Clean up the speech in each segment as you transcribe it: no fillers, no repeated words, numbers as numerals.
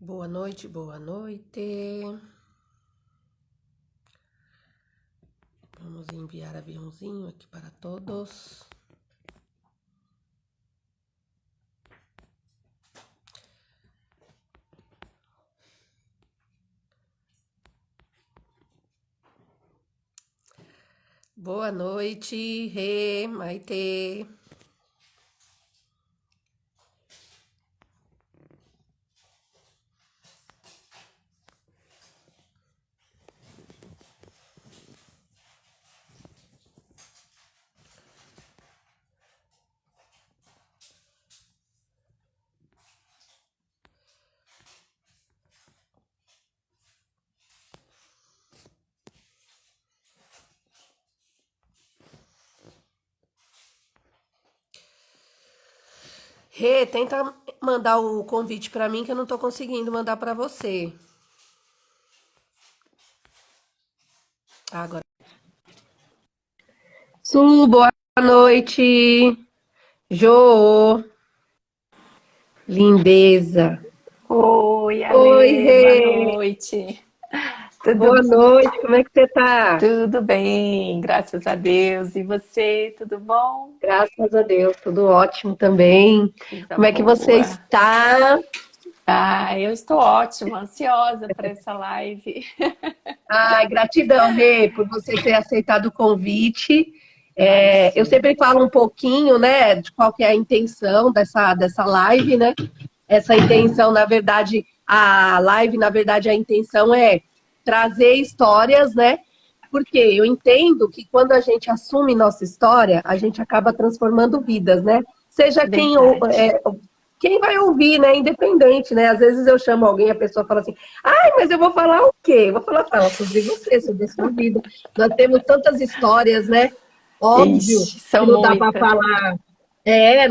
Boa noite, boa noite. Vamos enviar aviãozinho aqui para todos. Boa noite, Rê, Maitê. Rê, tenta mandar o convite para mim que eu não tô conseguindo mandar para você. Agora. Su, boa noite. Jô, lindeza. Oi, Oi, Ale, boa Rê. noite. Tudo, Boa noite, como é que você tá? tudo bem, graças a Deus. E você, tudo bom? Graças a Deus, tudo ótimo também. Coisa Como é que você boa. está? Ah, eu estou ótima, ansiosa para essa live. Ai, gratidão, Rê, por você ter aceitado o convite. Eu Imagina. sempre falo um pouquinho, né, de qual que é a intenção dessa live, né? Essa intenção, na verdade, a live, na verdade, a intenção é trazer histórias, né? Porque eu entendo que quando a gente assume nossa história, a gente acaba transformando vidas, né? Seja Verdade. quem vai ouvir, né? Independente, né? Às vezes eu chamo alguém, a pessoa fala assim, ai, mas eu vou falar o quê? Eu vou fala sobre você, sobre a sua vida. Nós temos tantas histórias, né? Óbvio Ixi, que são não dá para muitas. falar,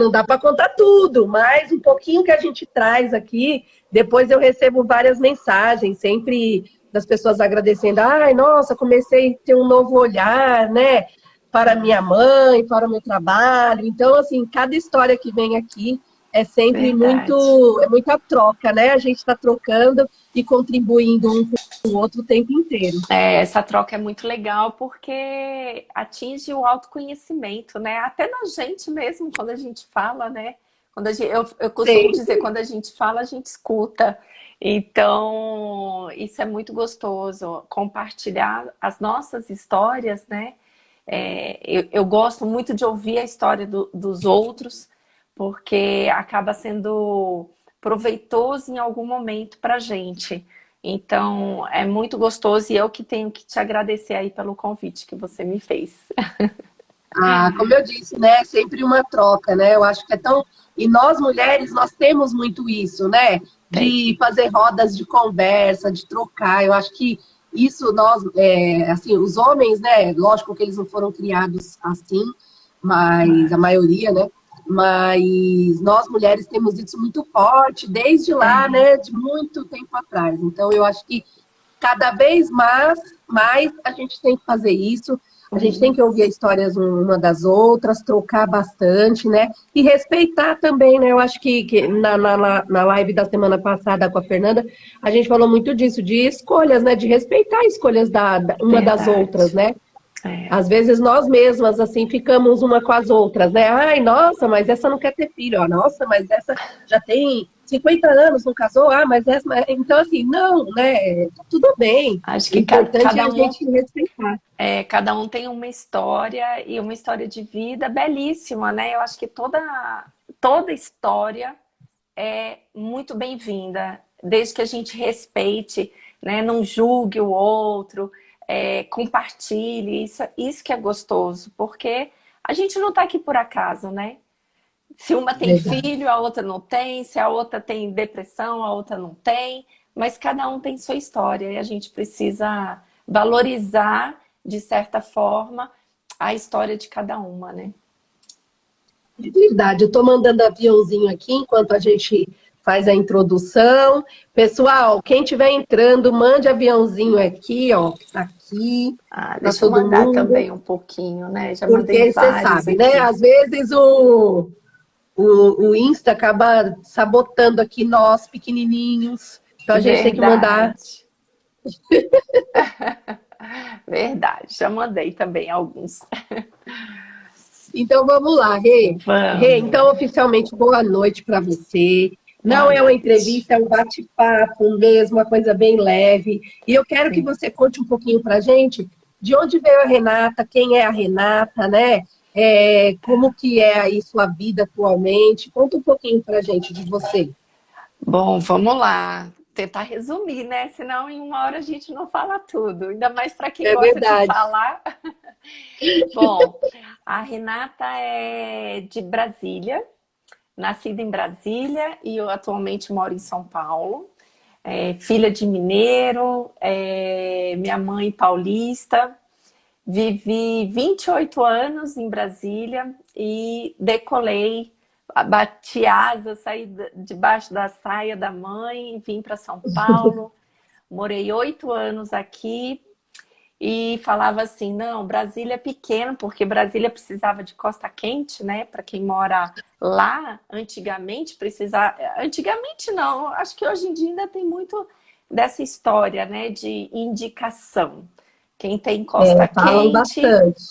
não dá para contar tudo, mas um pouquinho que a gente traz aqui, depois eu recebo várias mensagens, sempre das pessoas agradecendo, ai, nossa, comecei a ter um novo olhar, né? Para minha mãe, para o meu trabalho. Então, assim, cada história que vem aqui é sempre Verdade. é muita troca, né? A gente está trocando e contribuindo um com o outro o tempo inteiro. Essa troca é muito legal porque atinge o autoconhecimento, né? Até na gente mesmo, quando a gente fala, né? Eu costumo dizer, Sempre. quando a gente fala, a gente escuta. Então, isso é muito gostoso, compartilhar as nossas histórias, né? Eu gosto muito de ouvir a história dos outros, porque acaba sendo proveitoso em algum momento para a gente. Então, é muito gostoso e eu que tenho que te agradecer aí pelo convite que você me fez. Ah, como eu disse, né? É sempre uma troca, né? Eu acho que é tão. E nós mulheres, nós temos muito isso, né? Tem. De fazer rodas de conversa, de trocar. Eu acho que isso nós, assim, os homens, né? Lógico que eles não foram criados assim, mas a Claro. maioria, né? Mas nós mulheres temos isso muito forte desde lá, É, né? De muito tempo atrás. Então eu acho que cada vez mais a gente tem que fazer isso. A gente tem que ouvir as isso. histórias uma das outras, trocar bastante, né? E respeitar também, né? Eu acho que na live da semana passada com a Fernanda, a gente falou muito disso, de escolhas, né? De respeitar escolhas uma das outras, Verdade. né? É, Às vezes nós mesmas, assim, ficamos uma com as outras, né? Ai, nossa, mas essa não quer ter filho. Ó, nossa, mas essa já tem 50 anos, não casou. Ah, mas essa... Então, assim, não, né? Tudo bem. acho O que importante é a gente respeitar. cada um tem uma história e uma história de vida belíssima, né? Eu acho que toda história é muito bem-vinda, desde que a gente respeite, né? Não julgue o outro, compartilhe, isso que é gostoso, porque a gente não está aqui por acaso, né? Se uma tem Verdade. filho, a outra não tem, se a outra tem depressão, a outra não tem, mas cada um tem sua história e a gente precisa valorizar, de certa forma, a história de cada uma, né? É verdade. Eu estou mandando aviãozinho aqui enquanto a gente faz a introdução. Pessoal, quem estiver entrando, mande aviãozinho aqui, ó, que tá aqui, Ah, para deixa eu todo mandar mundo. também um pouquinho, né? Já mandei Porque você vários sabe, né? aqui. Às vezes o Insta acaba sabotando aqui nós, pequenininhos. Então a gente tem que mandar. Verdade. Verdade, já mandei também alguns. Então vamos lá, Rê. Rê, Vamos. então oficialmente boa noite para você. Não Boa é uma noite. entrevista, é um bate-papo mesmo, uma coisa bem leve. E eu quero que Sim. você conte um pouquinho para a gente de onde veio a Renata, quem é a Renata, né? Como que é aí sua vida atualmente. Conta um pouquinho para a gente de você. Bom, vamos lá. Tentar resumir, né? Senão em uma hora a gente não fala tudo. Ainda mais para quem É gosta de verdade. falar. Bom, a Renata é de Brasília, nascida em Brasília e eu atualmente moro em São Paulo. Filha de mineiro, minha mãe paulista. Vivi 28 anos em Brasília e decolei, bati asa, saí debaixo da saia da mãe, vim para São Paulo, morei 8 anos aqui e falava assim, não, Brasília é pequeno, porque Brasília precisava de costa quente, né? Para quem mora lá, antigamente precisava... Antigamente não, acho que hoje em dia ainda tem muito dessa história, né? De indicação. Quem tem costa Falam quente, bastante.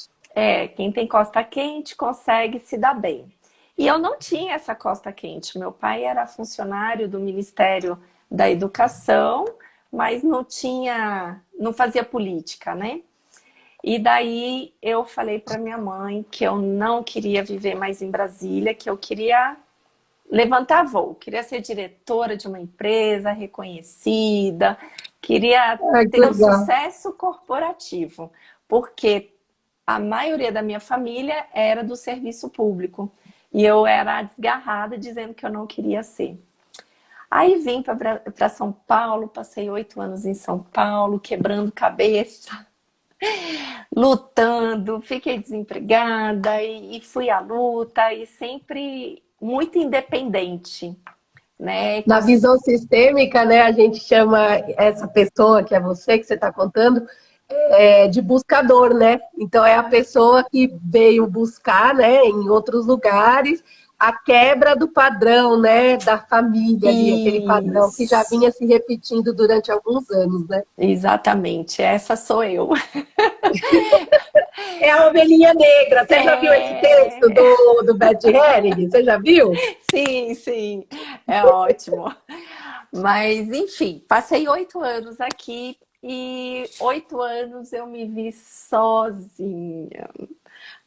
quem tem costa quente consegue se dar bem. E eu não tinha essa costa quente. Meu pai era funcionário do Ministério da Educação, mas não fazia política, né? E daí eu falei para minha mãe que eu não queria viver mais em Brasília, que eu queria levantar voo, queria ser diretora de uma empresa reconhecida, queria Ai, que ter um legal. sucesso corporativo, porque a maioria da minha família era do serviço público e eu era desgarrada dizendo que eu não queria ser. Aí vim para São Paulo, passei 8 anos em São Paulo, quebrando cabeça, lutando, fiquei desempregada e fui à luta e sempre muito independente, né? Na visão sistêmica, né, a gente chama essa pessoa que é você, que você está contando, de buscador, né? Então é a pessoa que veio buscar, né, em outros lugares, a quebra do padrão, né, da família ali, aquele padrão que já Isso, vinha se repetindo durante alguns anos, né? exatamente, essa sou eu. É a ovelhinha negra. Você já viu esse texto É, do Beth Helling? Você já viu? sim, sim, é ótimo. Mas, enfim, passei 8 anos aqui e 8 anos eu me vi sozinha.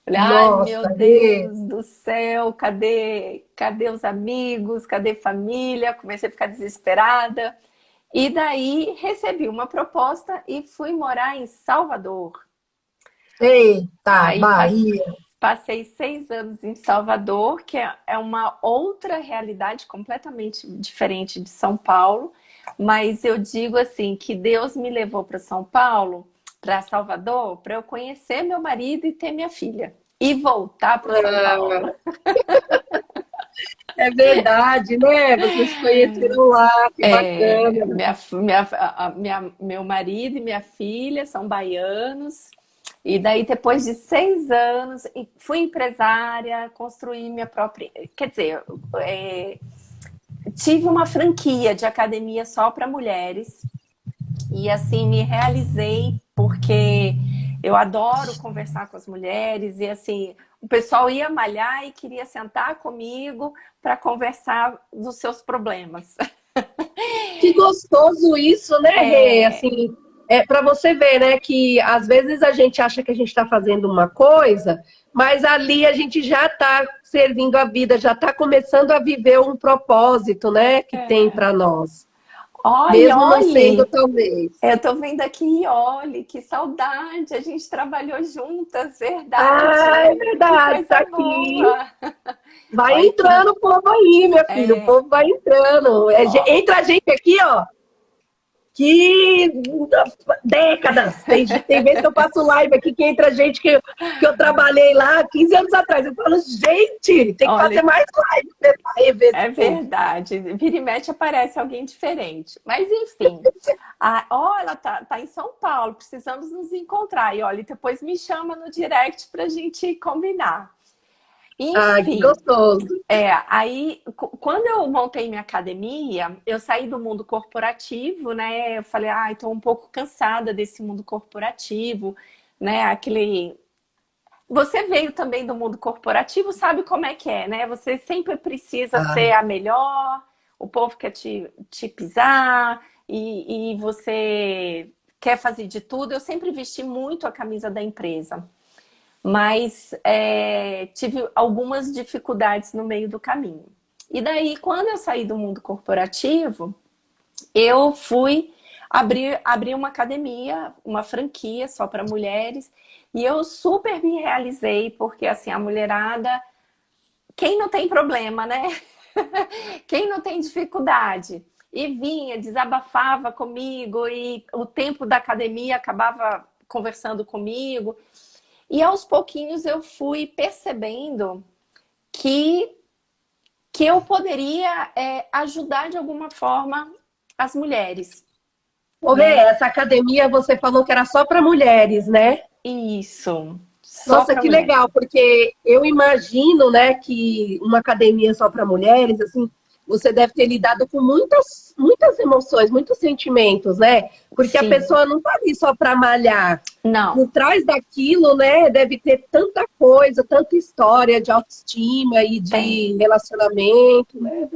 Falei, ai, meu Nossa, Deus do céu, cadê os amigos, cadê família? Comecei a ficar desesperada. E daí recebi uma proposta e fui morar em Salvador. eita, Aí Bahia. passei 6 anos em Salvador, que é uma outra realidade completamente diferente de São Paulo. Mas eu digo assim, que Deus me levou para São Paulo, para Salvador, para eu conhecer meu marido e ter minha filha. E voltar para São Paulo. Ah, é verdade, né? Vocês se conheceram lá, que bacana. Meu marido e minha filha são baianos. E daí, depois de 6 anos, fui empresária, construí minha própria. Quer dizer, tive uma franquia de academia só para mulheres. E assim, me realizei, porque eu adoro conversar com as mulheres. E assim, o pessoal ia malhar e queria sentar comigo para conversar dos seus problemas. Que gostoso isso, né, Rê? É, Assim, para você ver, né, que às vezes a gente acha que a gente está fazendo uma coisa, mas ali a gente já está servindo a vida, já está começando a viver um propósito, né, que tem para nós, olhe, mesmo não sendo olhe. talvez. Eu tô vendo aqui, olhe, que saudade, a gente trabalhou juntas, Ah, é verdade, que verdade, tá coisa aqui. boa. Vai Olha entrando que, o povo aí, minha filha, o povo vai entrando. ó, Entra a gente aqui, ó, que décadas. Tem vezes que eu faço live aqui que entra gente que eu trabalhei lá 15 anos atrás. Eu falo, gente, tem que fazer olha, mais live para rever esse é povo. verdade. Vira e mexe aparece alguém diferente. Mas enfim, ela tá em São Paulo, precisamos nos encontrar. E olha, depois me chama no direct pra gente combinar. Ai, que Enfim, gostoso. aí quando eu montei minha academia, eu saí do mundo corporativo, né? Eu falei, ah, estou um pouco cansada desse mundo corporativo, né? Aquele. Você veio também do mundo corporativo, sabe como é, né? Você sempre precisa ser Ai, a melhor, o povo quer te pisar e você quer fazer de tudo. Eu sempre vesti muito a camisa da empresa, mas tive algumas dificuldades no meio do caminho. E daí, quando eu saí do mundo corporativo, eu fui abrir uma academia, uma franquia só para mulheres, e eu super me realizei, porque assim, a mulherada, quem não tem problema, né? Quem não tem dificuldade? E vinha, desabafava comigo, e o tempo da academia acabava conversando comigo. E aos pouquinhos eu fui percebendo que, que eu poderia ajudar de alguma forma as mulheres, ô Rê, né? essa academia você falou que era só para mulheres, né? Isso, só Nossa, para que legal, mulheres. porque eu imagino, né, que uma academia só para mulheres, assim, você deve ter lidado com muitas emoções, muitos sentimentos, né? Porque a Sim, pessoa não tá ali só para malhar. não, Por trás daquilo, né, deve ter tanta coisa, tanta história de autoestima e tem. de relacionamento, né?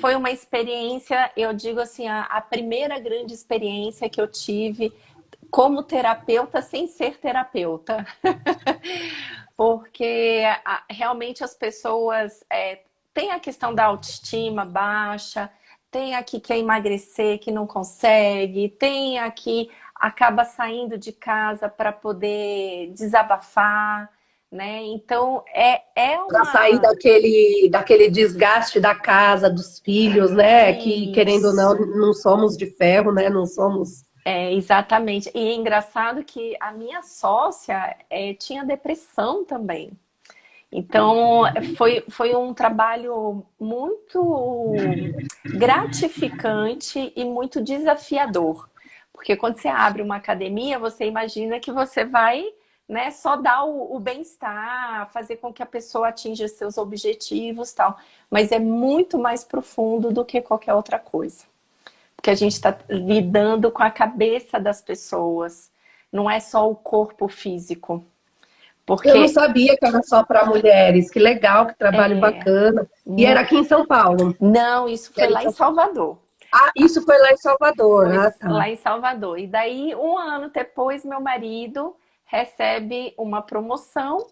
Foi uma experiência, eu digo assim, a primeira grande experiência que eu tive como terapeuta sem ser terapeuta. Porque realmente as pessoas têm a questão da autoestima baixa, tem a que quer emagrecer, que não consegue, tem a que acaba saindo de casa para poder desabafar, né? Então é Para sair uma. daquele desgaste da casa, dos filhos, né? Que, querendo ou não, Isso. não somos de ferro, né? Não somos. Exatamente. E é engraçado que a minha sócia tinha depressão também. Então, foi um trabalho muito gratificante e muito desafiador. Porque quando você abre uma academia, você imagina que você vai, né, só dar o bem-estar, fazer com que a pessoa atinja seus objetivos, tal. Mas é muito mais profundo do que qualquer outra coisa. Porque a gente está lidando com a cabeça das pessoas, não é só o corpo físico. Eu não Porque sabia que era só para mulheres. Que legal, que trabalho é, bacana. E era aqui em São Paulo. não, isso foi Era em lá em São Paulo. Salvador. Ah, isso foi lá em Salvador. Foi Ah, tá. lá em Salvador. E daí, um ano depois, meu marido recebe uma promoção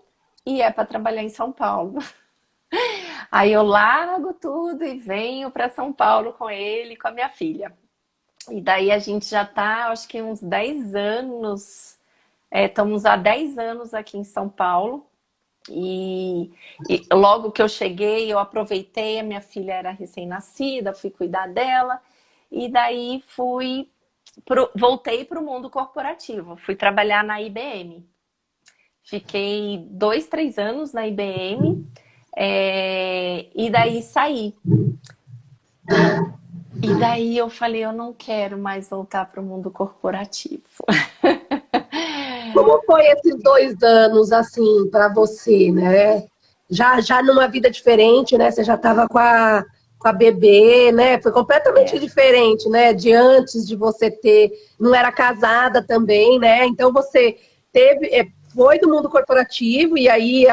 e é para trabalhar em São Paulo. Aí eu largo tudo e venho para São Paulo com ele e com a minha filha. E daí a gente já tá, acho que uns 10 anos, estamos há 10 anos aqui em São Paulo. E logo que eu cheguei, eu aproveitei, a minha filha era recém-nascida, fui cuidar dela. E daí voltei para o mundo corporativo, fui trabalhar na IBM. Fiquei 2, 3 anos na IBM, e daí saí. E daí eu falei, eu não quero mais voltar para o mundo corporativo. Como foi esses 2 anos, assim, para você, né? Já numa vida diferente, né? Você já estava com a bebê, né? Foi completamente É, diferente, né? De antes de você ter. Não era casada também, né? Então você foi do mundo corporativo e aí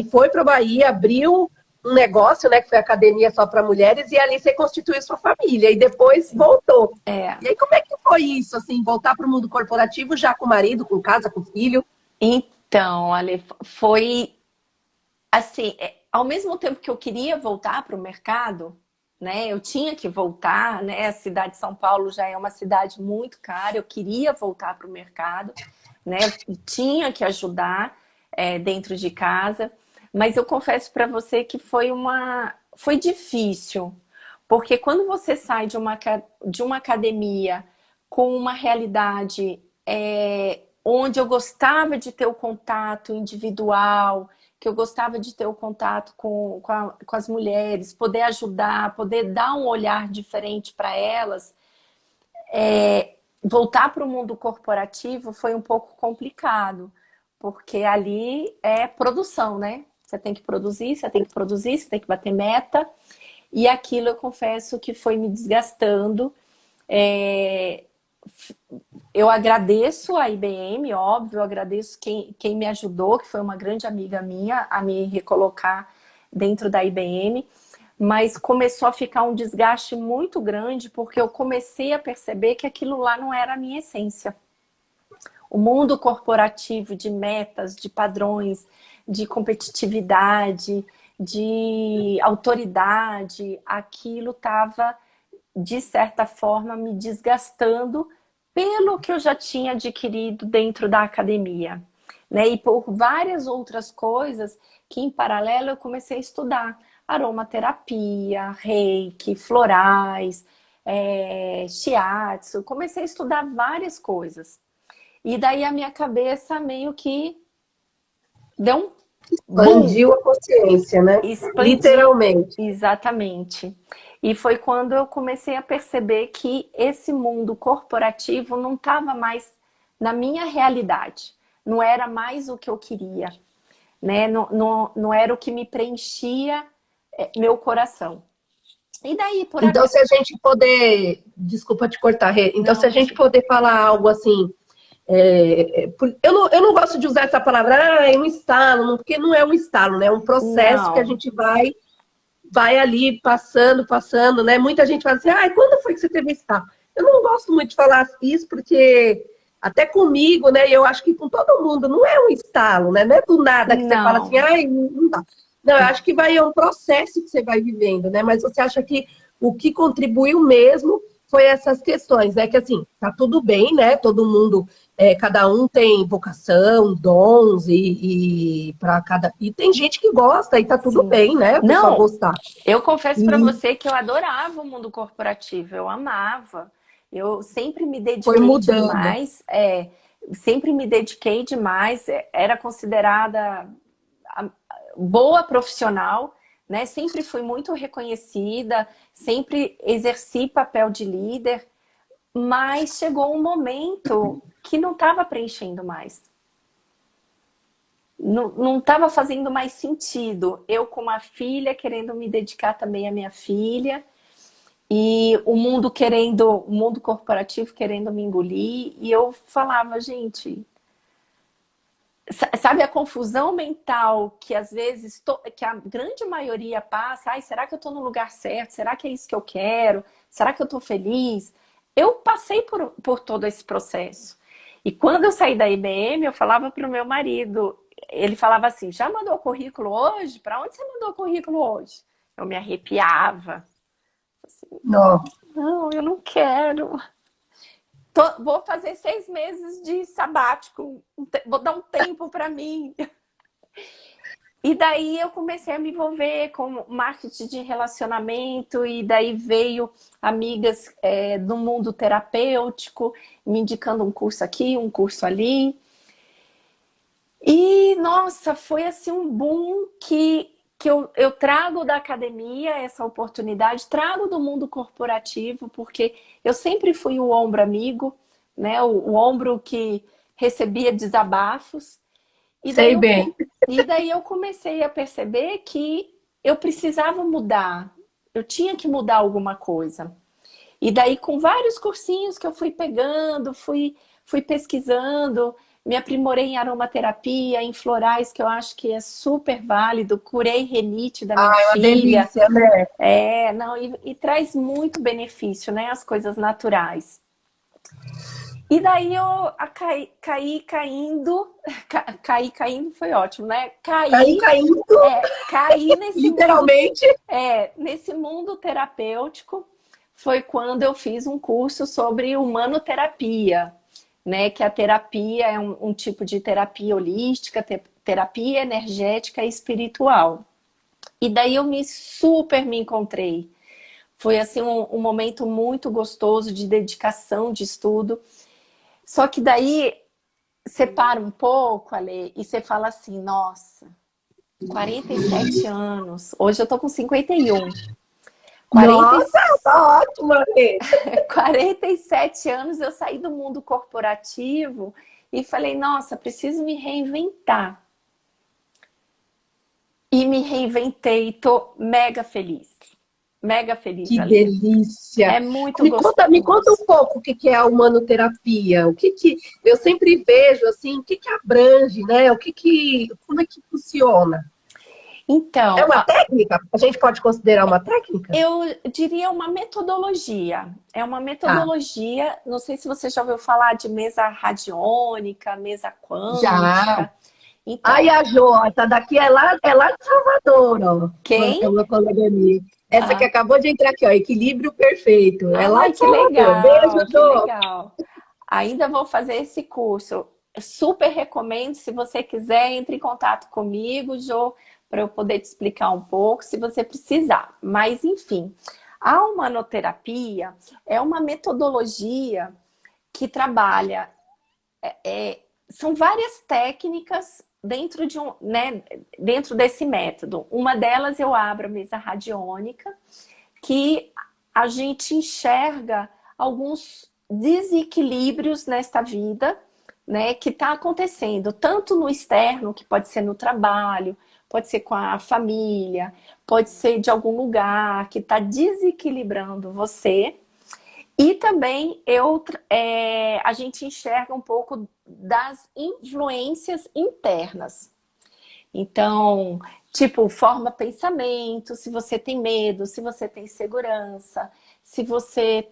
foi para a Bahia, abriu um negócio, né? Que foi academia só para mulheres, e ali você constituiu sua família, e depois sim. voltou. É. E aí, como é que foi isso, assim, voltar para o mundo corporativo já com o marido, com casa, com filho? Então, Ale, foi assim, ao mesmo tempo que eu queria voltar para o mercado, né? Eu tinha que voltar, né? A cidade de São Paulo já é uma cidade muito cara, eu queria voltar para o mercado, né? Tinha que ajudar dentro de casa, mas eu confesso para você que foi difícil, porque quando você sai de uma academia com uma realidade onde eu gostava de ter o contato individual, que eu gostava de ter o contato com as mulheres, poder ajudar, poder dar um olhar diferente para elas, voltar para o mundo corporativo foi um pouco complicado, porque ali é produção, né? Você tem que produzir, você tem que produzir, você tem que bater meta. E aquilo eu confesso que foi me desgastando. Eu agradeço a IBM, óbvio, eu agradeço quem me ajudou, que foi uma grande amiga minha, a me recolocar dentro da IBM, mas começou a ficar um desgaste muito grande, porque eu comecei a perceber que aquilo lá não era a minha essência. O mundo corporativo de metas, de padrões, de competitividade, de autoridade, aquilo estava, de certa forma, me desgastando pelo que eu já tinha adquirido dentro da academia, né? E por várias outras coisas que, em paralelo, eu comecei a estudar. Aromaterapia, reiki, florais, shiatsu. Comecei a estudar várias coisas. E daí a minha cabeça meio que deu um boom. Expandiu a consciência, né? Expandiu, Literalmente. exatamente. E foi quando eu comecei a perceber que esse mundo corporativo não estava mais na minha realidade. Não era mais o que eu queria, né? Não era o que me preenchia meu coração. E daí, por Então, agora... se a gente poder... Desculpa te cortar, Rê. Então, Não, se a gente imagina. poder falar algo assim... eu não gosto de usar essa palavra, é um estalo, porque não é um estalo, né? É um processo que a Não, gente vai ali passando, né? Muita gente fala assim, quando foi que você teve estalo? Eu não gosto muito de falar isso, porque até comigo, né? Eu acho que com todo mundo não é um estalo, né? Não é do nada que você fala assim, não, não dá. Não, eu acho que é um processo que você vai vivendo, né? Mas você acha que o que contribuiu mesmo foi essas questões, né? Que assim, tá tudo bem, né? Todo mundo, cada um tem vocação, dons e para cada. E tem gente que gosta e tá tudo sim. bem, né? A pessoa Não, gostar. eu confesso para E você que eu adorava o mundo corporativo, eu amava. Eu sempre me foi dediquei mudando. demais, sempre me dediquei demais, era considerada a- boa profissional, né? Sempre fui muito reconhecida, sempre exerci papel de líder, mas chegou um momento que não estava preenchendo mais. Não estava fazendo mais sentido. Eu, com uma filha, querendo me dedicar também à minha filha, e o mundo corporativo querendo me engolir, e eu falava, gente, sabe a confusão mental que às vezes, que a grande maioria passa, será que eu estou no lugar certo? Será que é isso que eu quero? Será que eu estou feliz? Eu passei por todo esse processo. E quando eu saí da IBM, eu falava para o meu marido, ele falava assim, já mandou o currículo hoje? Para onde você mandou o currículo hoje? Eu me arrepiava. Assim, Não. não, eu não quero. Vou fazer 6 meses de sabático, vou dar um tempo para mim. E daí eu comecei a me envolver com marketing de relacionamento, e daí veio amigas do mundo terapêutico, me indicando um curso aqui, um curso ali. E, nossa, foi assim um boom que eu trago da academia essa oportunidade, trago do mundo corporativo, porque eu sempre fui o ombro amigo, né? O ombro que recebia desabafos. E daí Sei eu, bem. e daí eu comecei a perceber que eu precisava mudar, eu tinha que mudar alguma coisa. E daí, com vários cursinhos que eu fui pegando, fui pesquisando, me aprimorei em aromaterapia, em florais, que eu acho que é super válido. Curei rinite da minha É uma filha. delícia, né? Não, e traz muito benefício, né? As coisas naturais. E daí eu caí caindo, caí caindo foi ótimo, né? Caí caindo, Caí nesse mundo, literalmente. nesse mundo terapêutico. Foi quando eu fiz um curso sobre humanoterapia, né? Que a terapia é um tipo de terapia holística, terapia energética e espiritual. E daí eu super me encontrei. Foi assim um momento muito gostoso de dedicação, de estudo. Só que daí você para um pouco, Ale, e você fala assim, nossa, 47 anos, hoje eu tô com 51. 40, Nossa, tá ótimo, Rê. 47 anos eu saí do mundo corporativo e falei, nossa, preciso me reinventar. E me reinventei, tô mega feliz, Que Ale. delícia! É muito Me conta gostoso. um pouco o que que é a humanoterapia. Eu sempre vejo assim, o que que abrange, né? Como é que funciona? É Então, uma técnica? A gente pode considerar uma técnica? eu diria uma metodologia. É uma Tá, metodologia, não sei se você já ouviu falar de mesa radiônica, mesa já. quântica. Ai, Então, a Jo, essa daqui é lá de Salvador, ó. É quem? uma colega minha. Essa que Ah, acabou de entrar aqui, ó, equilíbrio perfeito. É lá ai, de Salvador. Beijo, que Jo. legal. Ainda vou fazer esse curso. Super recomendo, se você quiser, entre em contato comigo, Jô, para eu poder te explicar um pouco, se você precisar. Mas, enfim, a humanoterapia é uma metodologia que trabalha, são várias técnicas dentro de dentro desse método. Uma delas eu abro a mesa radiônica, que a gente enxerga alguns desequilíbrios nesta vida, né, que está acontecendo, tanto no externo, que pode ser no trabalho, pode ser com a família, pode ser de algum lugar que está desequilibrando você. E também a gente enxerga um pouco das influências internas. Então, tipo, forma pensamento, se você tem medo, se você tem segurança, se você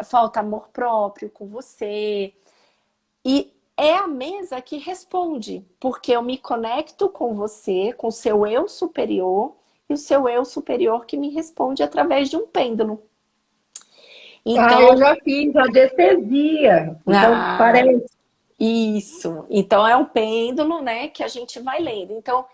falta amor próprio com você. E é a mesa que responde, porque eu me conecto com você, com o seu eu superior, e o seu eu superior que me responde através de um pêndulo. Ah, eu Então, já fiz radiestesia. Então, ah, parece. isso. Então é um pêndulo, né, que a gente vai lendo. Então,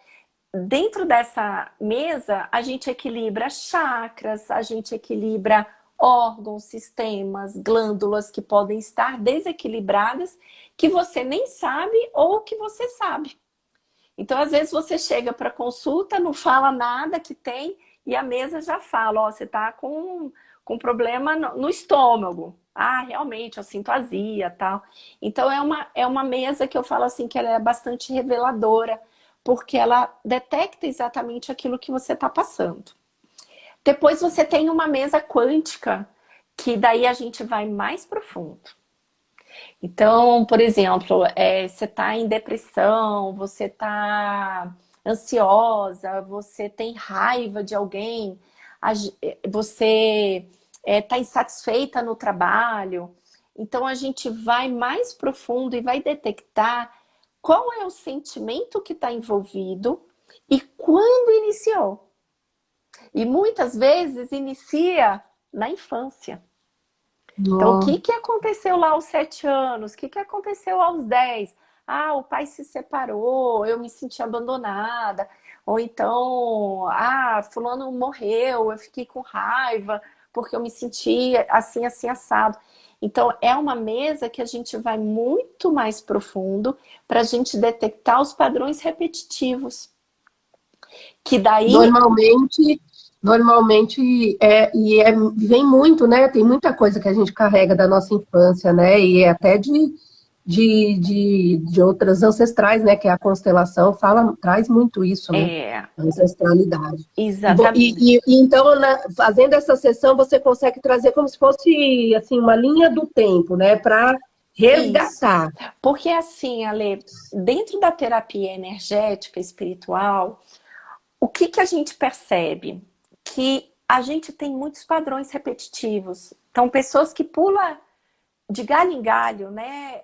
dentro dessa mesa, a gente equilibra chakras, a gente equilibra órgãos, sistemas, glândulas que podem estar desequilibradas, que você nem sabe ou que você sabe. Então, às vezes, você chega para consulta, não fala nada que tem, e a mesa já fala, ó, você está com problema no estômago. Ah, realmente, eu sinto azia, tal. Então, é uma mesa que eu falo assim, que ela é bastante reveladora, porque ela detecta exatamente aquilo que você está passando. Depois você tem uma mesa quântica, que daí a gente vai mais profundo. Então, por exemplo, você está em depressão, você está ansiosa, você tem raiva de alguém, você está insatisfeita no trabalho. Então, a gente vai mais profundo e vai detectar qual é o sentimento que está envolvido e quando iniciou. E muitas vezes inicia na infância. Então, o Nossa. que que aconteceu lá aos 7 anos? O que que aconteceu aos 10? Ah, o pai se separou, eu me senti abandonada. Ou então, fulano morreu, eu fiquei com raiva porque eu me senti assim, assim, assado. Então, é uma mesa que a gente vai muito mais profundo para a gente detectar os padrões repetitivos. Que daí Normalmente, vem muito, né? Tem muita coisa que a gente carrega da nossa infância, né? E até de outras ancestrais, né? Que é a constelação, traz muito isso, né? é A ancestralidade. exatamente. Então, fazendo essa sessão, você consegue trazer como se fosse assim, uma linha do tempo, né? Para Isso. resgatar. Porque assim, Ale, dentro da terapia energética espiritual, o que que a gente percebe? Que a gente tem muitos padrões repetitivos. Então, pessoas que pulam de galho em galho, né?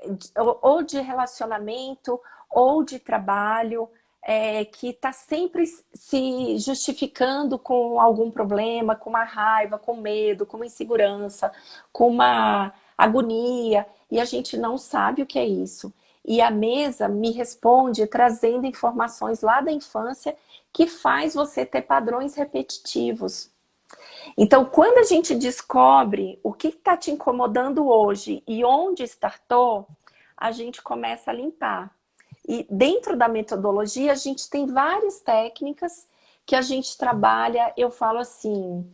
Ou de relacionamento, ou de trabalho, que está sempre se justificando com algum problema, com uma raiva, com medo, com uma insegurança, com uma agonia, e a gente não sabe o que é isso. E a mesa me responde trazendo informações lá da infância que faz você ter padrões repetitivos. Então, quando a gente descobre o que está te incomodando hoje e onde startou, a gente começa a limpar. E dentro da metodologia, a gente tem várias técnicas que a gente trabalha, eu falo assim,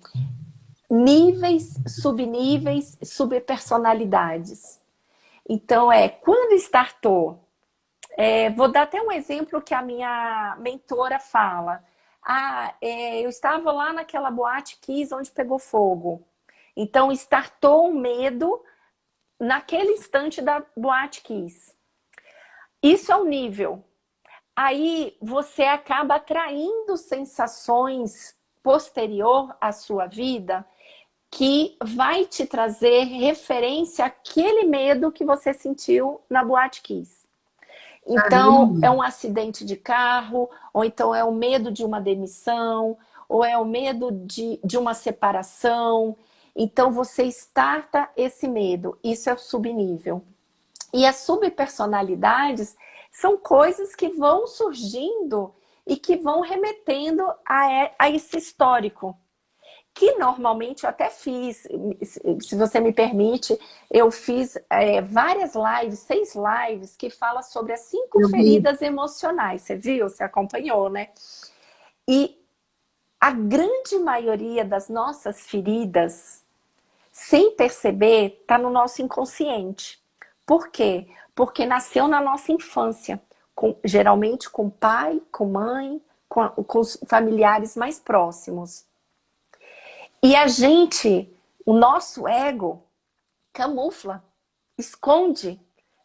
níveis, subníveis, subpersonalidades. Então, quando startou? Vou dar até um exemplo que a minha mentora fala. Eu estava lá naquela boate Kiss onde pegou fogo. Então, startou um medo naquele instante da boate Kiss. Isso é um nível. Aí você acaba atraindo sensações posterior à sua vida que vai te trazer referência àquele medo que você sentiu na boate Kiss. Então, é um acidente de carro, ou então é o medo de uma demissão, ou é o medo de uma separação. Então, você starta esse medo. Isso é o subnível. E as subpersonalidades são coisas que vão surgindo e que vão remetendo a esse histórico. Que normalmente eu até fiz, se você me permite, eu fiz várias lives, 6 lives, que fala sobre as 5 feridas emocionais. Você viu? Você acompanhou, né? E a grande maioria das nossas feridas, sem perceber, está no nosso inconsciente. Por quê? Porque nasceu na nossa infância, geralmente com pai, com mãe, com os familiares mais próximos. E o nosso ego, camufla, esconde,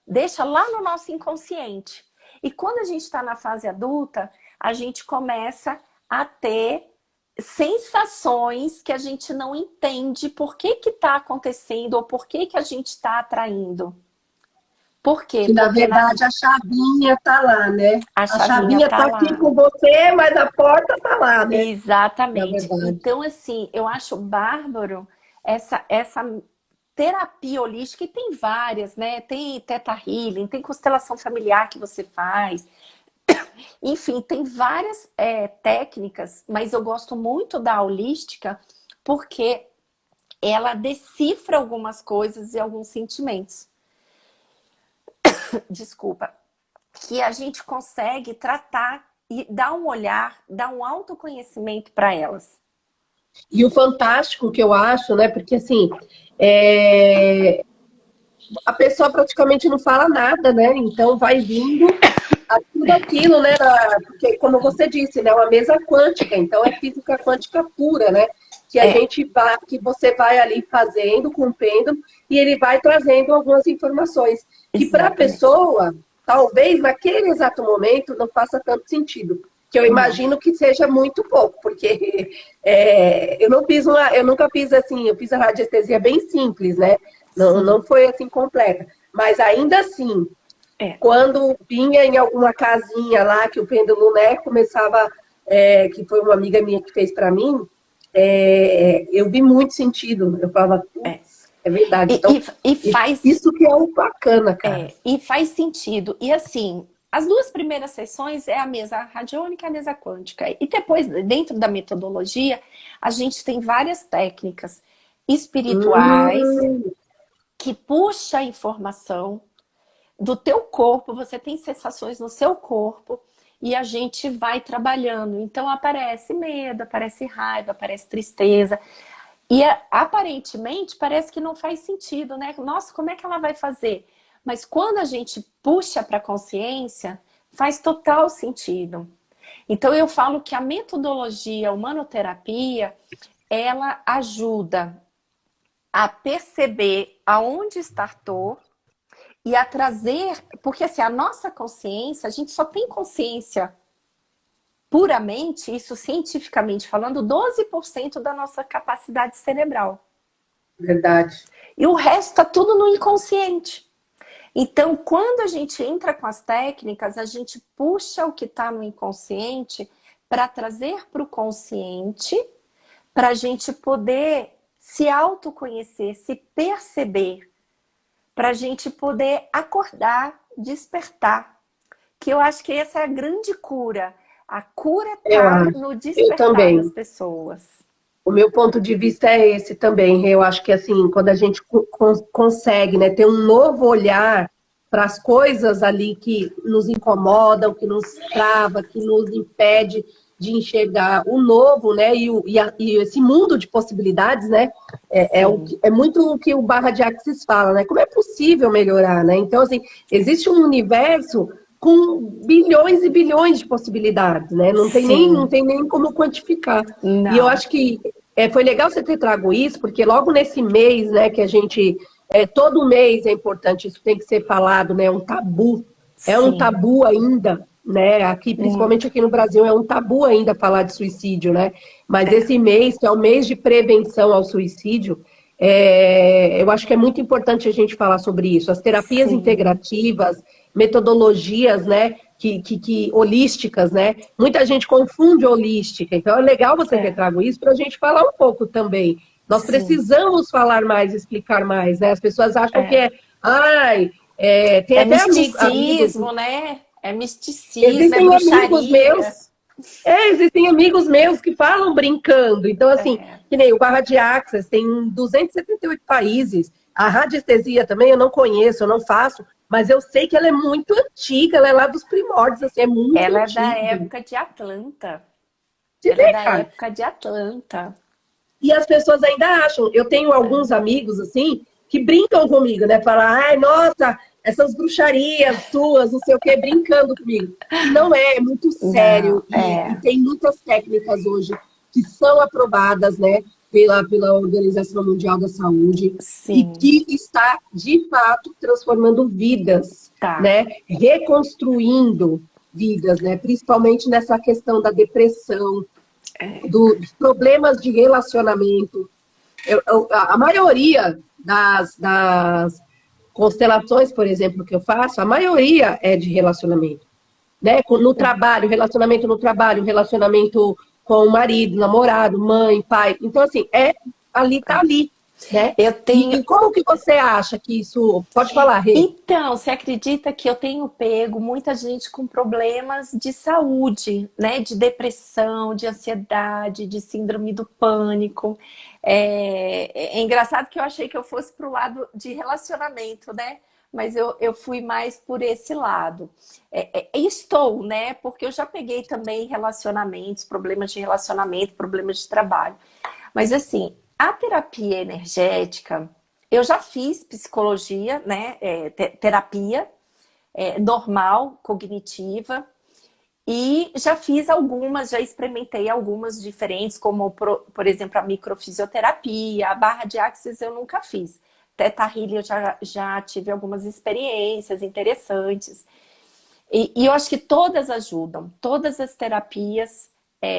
deixa lá no nosso inconsciente. E quando a gente está na fase adulta, a gente começa a ter sensações que a gente não entende por que está acontecendo ou por que a gente está atraindo. Por quê? Que, na verdade, a chavinha tá lá, né? A chavinha tá aqui com você, mas a porta tá lá, né? Exatamente. Então, assim, eu acho bárbaro essa terapia holística, e tem várias, né? Tem Theta Healing, tem constelação familiar que você faz. Enfim, tem várias técnicas, mas eu gosto muito da holística porque ela decifra algumas coisas e alguns sentimentos. Desculpa. Que a gente consegue tratar e dar um olhar, dar um autoconhecimento para elas. E o fantástico que eu acho, né? Porque assim, a pessoa praticamente não fala nada, né? Então vai vindo tudo aquilo, né? Porque, como você disse, né? Uma mesa quântica, então é física quântica pura, né? Que que você vai ali fazendo com o pêndulo e ele vai trazendo algumas informações que para a pessoa, talvez naquele exato momento não faça tanto sentido. Que eu imagino que seja muito pouco, porque eu nunca fiz assim, eu fiz a radiestesia bem simples, né? Não foi assim completa. Mas ainda assim, quando vinha em alguma casinha lá que o pêndulo, né, começava, que foi uma amiga minha que fez para mim, eu vi muito sentido. Eu falava, é verdade. Então, isso que é o bacana, cara. E faz sentido. E assim, as 2 primeiras sessões é a mesa radiônica e a mesa quântica. E depois, dentro da metodologia, a gente tem várias técnicas espirituais que puxa a informação do teu corpo. Você tem sensações no seu corpo e a gente vai trabalhando. Então aparece medo, aparece raiva, aparece tristeza. E aparentemente parece que não faz sentido, né? Nossa, como é que ela vai fazer? Mas quando a gente puxa para a consciência, faz total sentido. Então eu falo que a metodologia humanoterapia, ela ajuda a perceber aonde startou e a trazer, porque assim, a nossa consciência, a gente só tem consciência puramente, isso cientificamente falando, 12% da nossa capacidade cerebral. Verdade. E o resto está tudo no inconsciente. Então, quando a gente entra com as técnicas, a gente puxa o que está no inconsciente para trazer para o consciente, para a gente poder se autoconhecer, se perceber, para a gente poder acordar, despertar. Que eu acho que essa é a grande cura. A cura está no despertar das pessoas. O meu ponto de vista é esse também. Eu acho que assim, quando a gente consegue, né, ter um novo olhar para as coisas ali que nos incomodam, que nos trava, que nos impede de enxergar o novo, né, e esse mundo de possibilidades, né, é muito o que o Barra de Axis fala, né, como é possível melhorar, né, então assim, existe um universo com bilhões e bilhões de possibilidades, né? Não Sim, tem nem como quantificar. E eu não. acho que foi legal você ter trago isso, porque logo nesse mês, né, que a gente, todo mês é importante, isso tem que ser falado, né? É um Sim, tabu ainda, né? Aqui, principalmente muito. aqui no Brasil, é um tabu ainda falar de suicídio, né? Mas É, esse mês, que é o mês de prevenção ao suicídio, eu acho que é muito importante a gente falar sobre isso. As terapias sim, integrativas, metodologias, né, holísticas, né? Muita gente confunde holística, então é legal você ter é, trago isso para a gente falar um pouco também. Nós sim, precisamos falar mais, explicar mais, né? As pessoas acham que é. ai, tem É até amigos, misticismo, né? É misticismo, é existem amigos bruxaria. meus, existem amigos meus que falam brincando. Então, assim, É, que nem o Barra de Access tem 278 países. A radiestesia também eu não conheço, eu não faço, mas eu sei que ela é muito antiga, ela é lá dos primórdios, assim, é muito ela é da antigo. época de Atlanta. Você Ela é vê, da cara? época de Atlanta. E as pessoas ainda acham. Eu tenho alguns amigos, assim, que brincam comigo, né? Falam, ai, nossa, essas bruxarias suas, não sei o quê, brincando comigo. E não é muito Não, sério. E é, tem muitas técnicas hoje que são aprovadas, né? Pela Organização Mundial da Saúde e sim, que está, de fato, transformando vidas, tá. né? Reconstruindo vidas, né? Principalmente nessa questão da depressão, dos problemas de relacionamento. A maioria das constelações, por exemplo, que eu faço, a maioria é de relacionamento. Né? No trabalho, relacionamento no trabalho, relacionamento com o marido, namorado, mãe, pai. Então, assim, ali tá ali. Né? Eu tenho. E como que você acha que isso. Pode falar, Rê. Então, você acredita que eu tenho pego muita gente com problemas de saúde, né? De depressão, de ansiedade, de síndrome do pânico. É engraçado que eu achei que eu fosse para o lado de relacionamento, né? Mas eu fui mais por esse lado. Estou, né? Porque eu já peguei também relacionamentos, problemas de relacionamento, problemas de trabalho. Mas assim, a terapia energética, eu já fiz psicologia, né? Terapia normal, cognitiva, e já fiz algumas, já experimentei algumas diferentes, como por exemplo a microfisioterapia, a barra de axis eu nunca fiz. Teta Healing eu já tive algumas experiências interessantes. E eu acho que todas ajudam, todas as terapias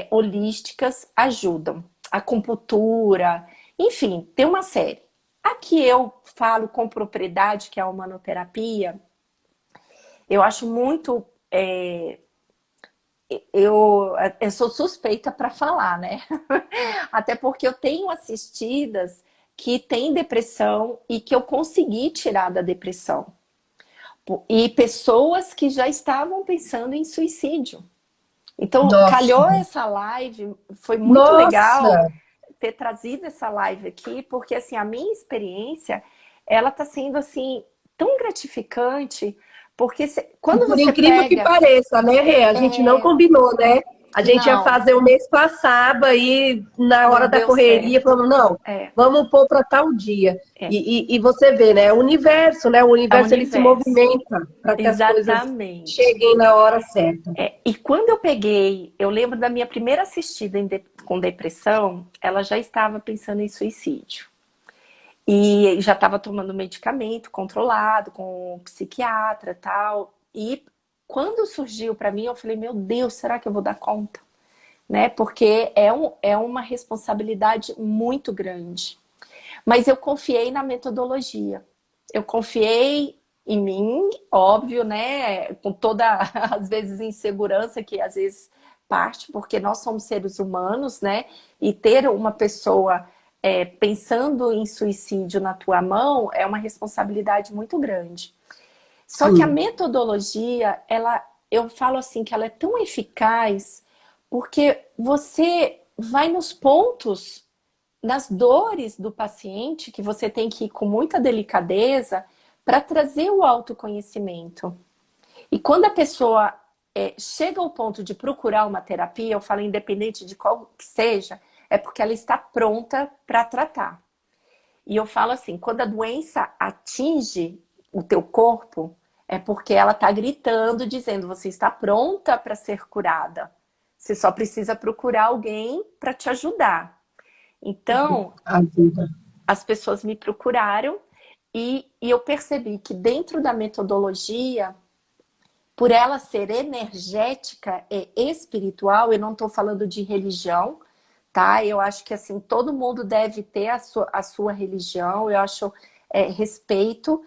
holísticas ajudam. Acupuntura, enfim, tem uma série. A que eu falo com propriedade, que é a humanoterapia, eu acho muito. Eu sou suspeita para falar, né? Até porque eu tenho assistidas que têm depressão e que eu consegui tirar da depressão. E pessoas que já estavam pensando em suicídio. Então, Nossa, calhou essa live, foi muito legal nossa, ter trazido essa live aqui, porque assim, a minha experiência, ela tá sendo assim tão gratificante, porque e quando por você incrível que pega, pareça, né, Rê? A gente não combinou, né? A gente ia não, fazer o mês passado, aí na hora não da deu correria, certo. falamos, não, É, vamos pôr para tal dia. é, E você vê, né? O universo, né? O é o universo ele se universo. movimenta para que as coisas Exatamente. cheguem na hora certa. E quando eu peguei, eu lembro da minha primeira assistida com depressão, ela já estava pensando em suicídio. E já estava tomando medicamento controlado, com um psiquiatra e tal. E quando surgiu para mim, eu falei, meu Deus, será que eu vou dar conta? Né? Porque é uma responsabilidade muito grande. Mas eu confiei na metodologia. Eu confiei em mim, óbvio, né? Com toda, às vezes, insegurança que às vezes parte, porque nós somos seres humanos, né? E ter uma pessoa pensando em suicídio na tua mão é uma responsabilidade muito grande. Só que a Sim, metodologia, eu falo assim que ela é tão eficaz porque você vai nos pontos, nas dores do paciente, que você tem que ir com muita delicadeza para trazer o autoconhecimento. E quando a pessoa chega ao ponto de procurar uma terapia, eu falo independente de qual que seja, é porque ela está pronta para tratar. E eu falo assim, quando a doença atinge o teu corpo, é porque ela está gritando, dizendo, você está pronta para ser curada. Você só precisa procurar alguém para te ajudar. Então, Ajuda. as pessoas me procuraram e eu percebi que dentro da metodologia, por ela ser energética e espiritual, eu não estou falando de religião, tá? Eu acho que assim, todo mundo deve ter a sua religião, eu acho respeito,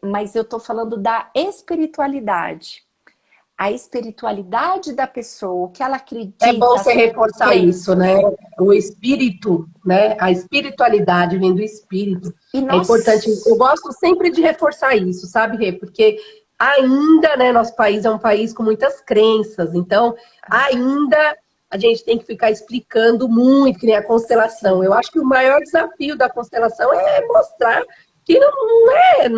mas eu estou falando da espiritualidade. A espiritualidade da pessoa, o que ela É bom acredita você ser reforçar isso, né? crenças. O espírito, né? A espiritualidade vem do espírito. E É importante. Eu nós gosto sempre de reforçar isso, sabe, Rê? Porque ainda, né, nosso país é um país com muitas crenças. Então, ainda a gente tem que ficar explicando muito, que nem a constelação. Eu sim, acho que o maior desafio da constelação é mostrar que não é,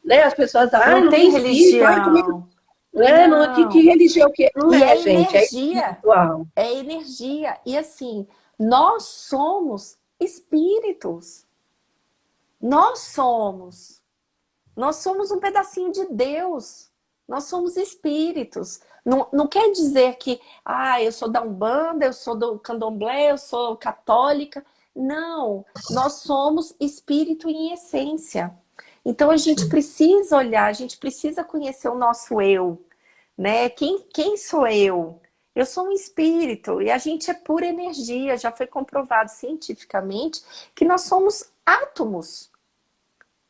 né? As pessoas, não não tem tem espírito, como é que, religião. né? Não, que Não. religião que é? Não E é, é gente, é energia. espiritual. É energia. E assim, nós somos espíritos. Nós somos. Nós somos um pedacinho de Deus. Nós somos espíritos. Não, não quer dizer que, eu sou da Umbanda, eu sou do Candomblé, eu sou católica. Não. Nós somos espírito em essência. Então a gente precisa olhar, a gente precisa conhecer o nosso eu, né? Quem sou eu? Eu sou um espírito e a gente é pura energia. Já foi comprovado cientificamente que nós somos átomos.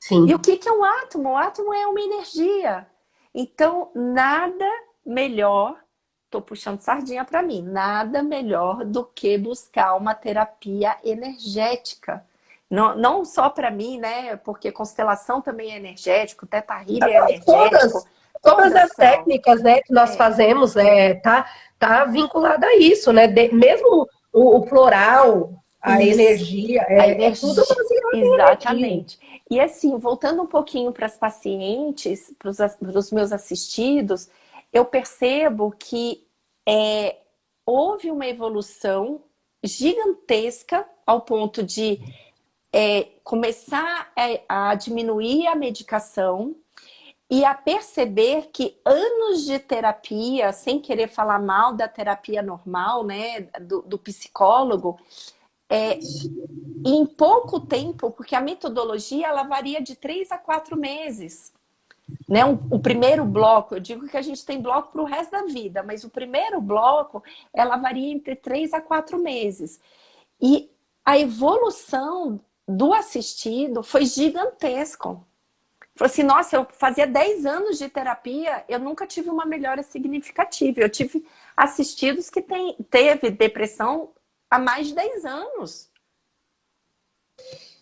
E o Sim. que é um átomo? O átomo é uma energia. Então, nada melhor, estou puxando sardinha para mim, nada melhor do que buscar uma terapia energética. Não, não só para mim, né? Porque constelação também é energético, Teta Healing é energético, Todas todas as são. técnicas, né, que nós É, fazemos tá vinculada a isso, né? Mesmo o floral, a isso. energia, A é tudo energia. baseado em energia. Exatamente. E assim, voltando um pouquinho para as pacientes, para os meus assistidos, eu percebo que houve uma evolução gigantesca ao ponto de começar a diminuir a medicação e a perceber que anos de terapia, sem querer falar mal da terapia normal, né, do psicólogo, em pouco tempo, porque a metodologia ela varia de 3 a 4 meses. Né? O primeiro bloco, eu digo que a gente tem bloco para o resto da vida, mas o primeiro bloco ela varia entre 3 a 4 meses. E a evolução do assistido foi gigantesco. Falei assim, nossa, eu fazia 10 anos de terapia, eu nunca tive uma melhora significativa. Eu tive assistidos que teve depressão há mais de 10 anos.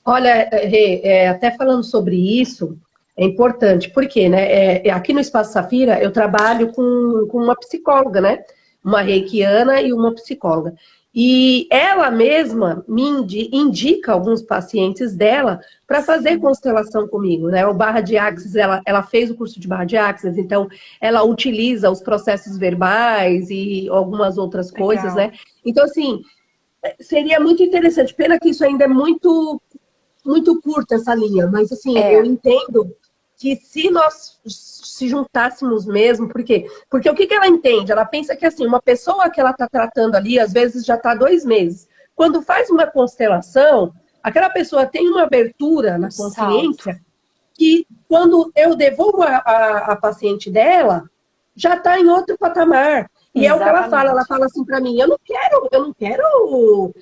Olha, Rê, até falando sobre isso, é importante, porque, né, aqui no Espaço Safira eu trabalho com uma psicóloga, né? Uma reikiana e uma psicóloga. E ela mesma me indica alguns pacientes dela para fazer Sim, constelação comigo, né? O Barra de Axis, ela fez o curso de Barra de Axis, então ela utiliza os processos verbais e algumas outras coisas, né? legal. Então, assim, seria muito interessante. Pena que isso ainda é muito curta essa linha, mas assim, eu É, entendo que se nós se juntássemos mesmo, por quê? Porque o que ela entende? Ela pensa que assim, uma pessoa que ela está tratando ali, às vezes já está 2 meses. Quando faz uma constelação, aquela pessoa tem uma abertura um na salto. consciência que quando eu devolvo a paciente dela, já está em outro patamar. E é o que ela Exatamente. fala assim para mim, eu não quero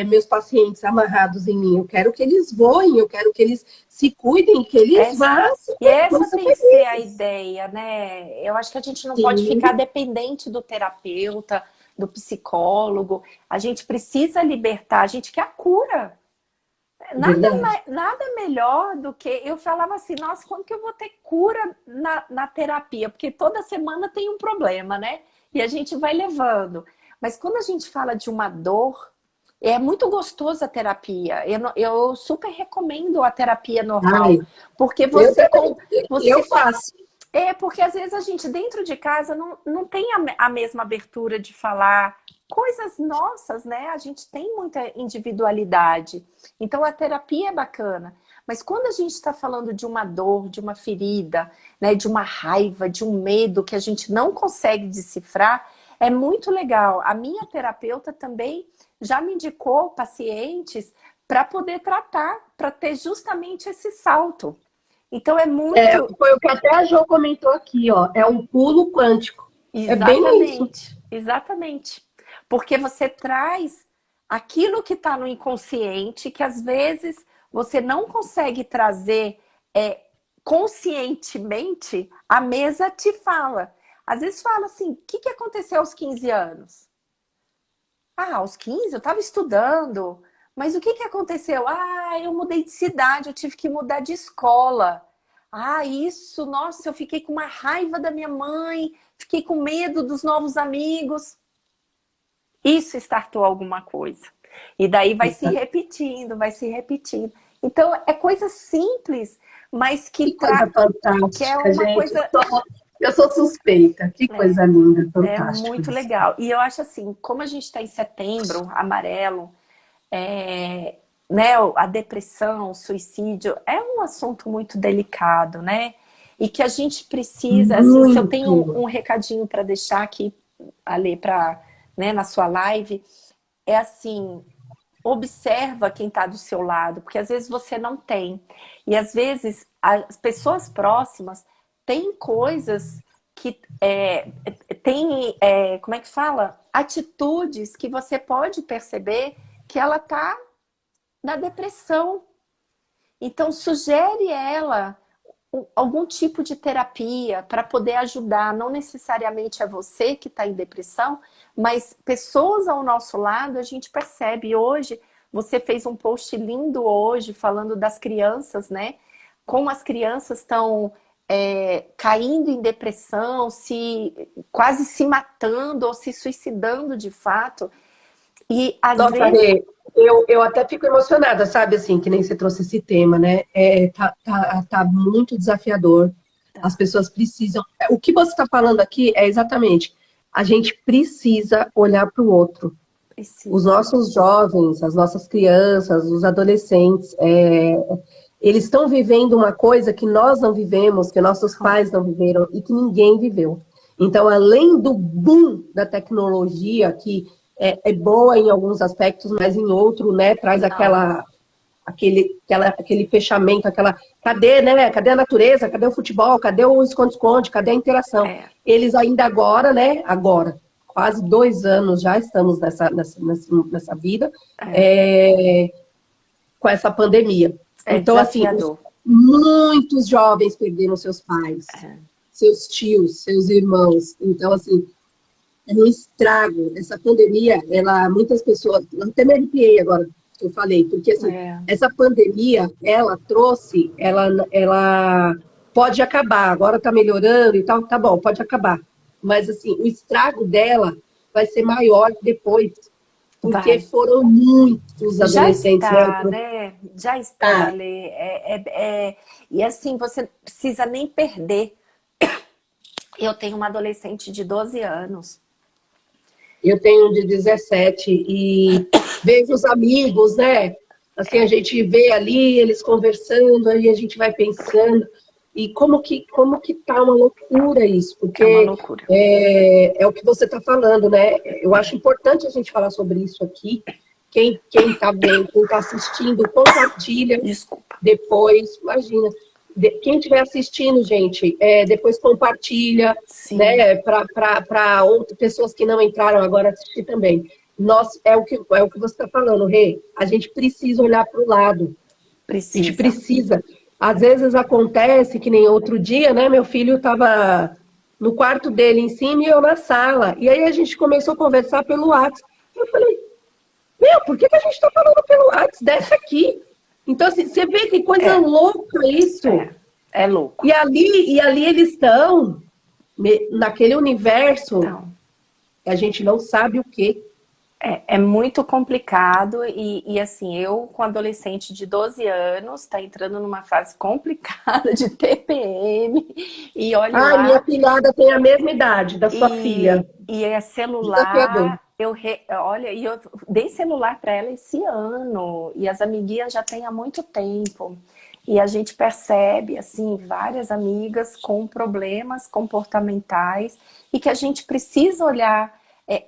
meus pacientes amarrados em mim, eu quero que eles voem, eu quero que eles se cuidem, que eles Essa, vão, e essa ser tem que ser a felizes. ideia, né? Eu acho que a gente não pode Sim, ficar dependente do terapeuta, do psicólogo. A gente precisa libertar, a gente quer a cura. verdade. Nada melhor do que eu falava assim, nossa, quando que eu vou ter cura na terapia? Porque toda semana tem um problema, né? E a gente vai levando. Mas quando a gente fala de uma dor, é muito gostoso a terapia. Eu super recomendo a terapia Ai, normal, porque eu também, eu você faço. porque às vezes a gente dentro de casa não tem a mesma abertura de falar coisas nossas, né? A gente tem muita individualidade. Então, a terapia é bacana. Mas quando a gente está falando de uma dor, de uma ferida, né, de uma raiva, de um medo que a gente não consegue decifrar, é muito legal. A minha terapeuta também já me indicou pacientes para poder tratar, para ter justamente esse salto. Então é muito... Foi o que até a Jo comentou aqui, ó. É um pulo quântico. É bem isso. Exatamente. Porque você traz aquilo que está no inconsciente, que às vezes você não consegue trazer conscientemente, a mesa te fala. Às vezes fala assim, o que aconteceu aos 15 anos? Ah, aos 15 eu estava estudando, mas o que aconteceu? Ah, eu mudei de cidade, eu tive que mudar de escola. Ah, isso, nossa, eu fiquei com uma raiva da minha mãe, fiquei com medo dos novos amigos. Isso startou alguma coisa. E daí vai se repetindo, vai se repetindo. Então, é coisa simples, mas que coisa fantástica, que é uma gente. coisa... Eu sou suspeita. Que coisa linda, fantástica. É muito legal. E eu acho assim, como a gente está em setembro, amarelo, né, a depressão, o suicídio, é um assunto muito delicado, né? E que a gente precisa, assim, se eu tenho um recadinho para deixar aqui, Ale, né, na sua live, é assim, observa quem está do seu lado, porque às vezes você não tem. E às vezes as pessoas próximas têm coisas que tem, como é que fala? Atitudes que você pode perceber que ela está na depressão. Então sugere ela algum tipo de terapia para poder ajudar, não necessariamente é você que está em depressão, mas pessoas ao nosso lado a gente percebe. Hoje, você fez um post lindo hoje falando das crianças, né? Como as crianças estão caindo em depressão, quase se matando ou se suicidando de fato. E às vezes... Rê, eu até fico emocionada, sabe, assim, que nem você trouxe esse tema, né? Tá muito desafiador. As pessoas precisam... O que você está falando aqui é exatamente, a gente precisa olhar para o outro. Os nossos jovens, as nossas crianças, os adolescentes, eles estão vivendo uma coisa que nós não vivemos, que nossos pais não viveram e que ninguém viveu. Então, além do boom da tecnologia, que é boa em alguns aspectos, mas em outro, né, traz aquele fechamento, cadê, né? Cadê a natureza? Cadê o futebol? Cadê o esconde-esconde? Cadê a interação? Eles ainda agora, né? Agora, quase 2 anos já estamos nessa vida, com essa pandemia. Então, assim, muitos jovens perderam seus pais, seus tios, seus irmãos. Então, assim, é um estrago. Essa pandemia, muitas pessoas... Até me arrepiei agora que eu falei, porque assim, essa pandemia, ela trouxe... Ela pode acabar. Agora tá melhorando e tal, tá bom, pode acabar. Mas, assim, o estrago dela vai ser maior depois. Porque foram muitos adolescentes. Já está, né? Já está, Ale. E assim, você não precisa nem perder. Eu tenho uma adolescente de 12 anos. Eu tenho um de 17 e vejo os amigos, né? Assim, a gente vê ali, eles conversando, aí a gente vai pensando. E como que tá uma loucura isso? Porque uma loucura. É o que você está falando, né? Eu acho importante a gente falar sobre isso aqui. Quem está vendo, quem está assistindo, compartilha. Desculpa. Depois, imagina. Quem estiver assistindo, gente, depois compartilha, né? Para outras pessoas que não entraram agora assistir também. É o que você está falando, Rê. A gente precisa olhar para o lado. A gente precisa. Às vezes acontece que nem outro dia, né? Meu filho estava no quarto dele em cima e eu na sala. E aí a gente começou a conversar pelo WhatsApp. Eu falei, por que a gente está falando pelo WhatsApp? Desce aqui. Então, assim, você vê que coisa louca isso. É louco. E ali eles estão naquele universo, a gente não sabe o quê. É muito complicado e assim, eu com adolescente de 12 anos, tá entrando numa fase complicada de TPM e olha lá... minha filhada tem a mesma idade da sua filha. E é celular, Olha, e eu dei celular para ela esse ano, e as amiguinhas já têm há muito tempo. E a gente percebe, assim, várias amigas com problemas comportamentais e que a gente precisa olhar.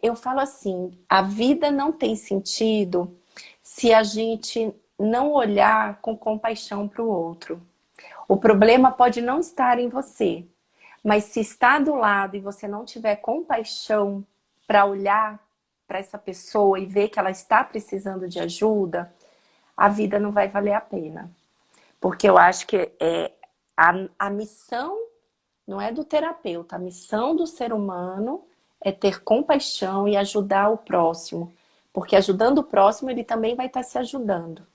Eu falo assim, a vida não tem sentido se a gente não olhar com compaixão para o outro. O problema pode não estar em você, mas se está do lado e você não tiver compaixão para olhar para essa pessoa e ver que ela está precisando de ajuda, a vida não vai valer a pena. Porque eu acho que a missão não é do terapeuta, a missão do ser humano é ter compaixão e ajudar o próximo. Porque ajudando o próximo, ele também vai estar se ajudando.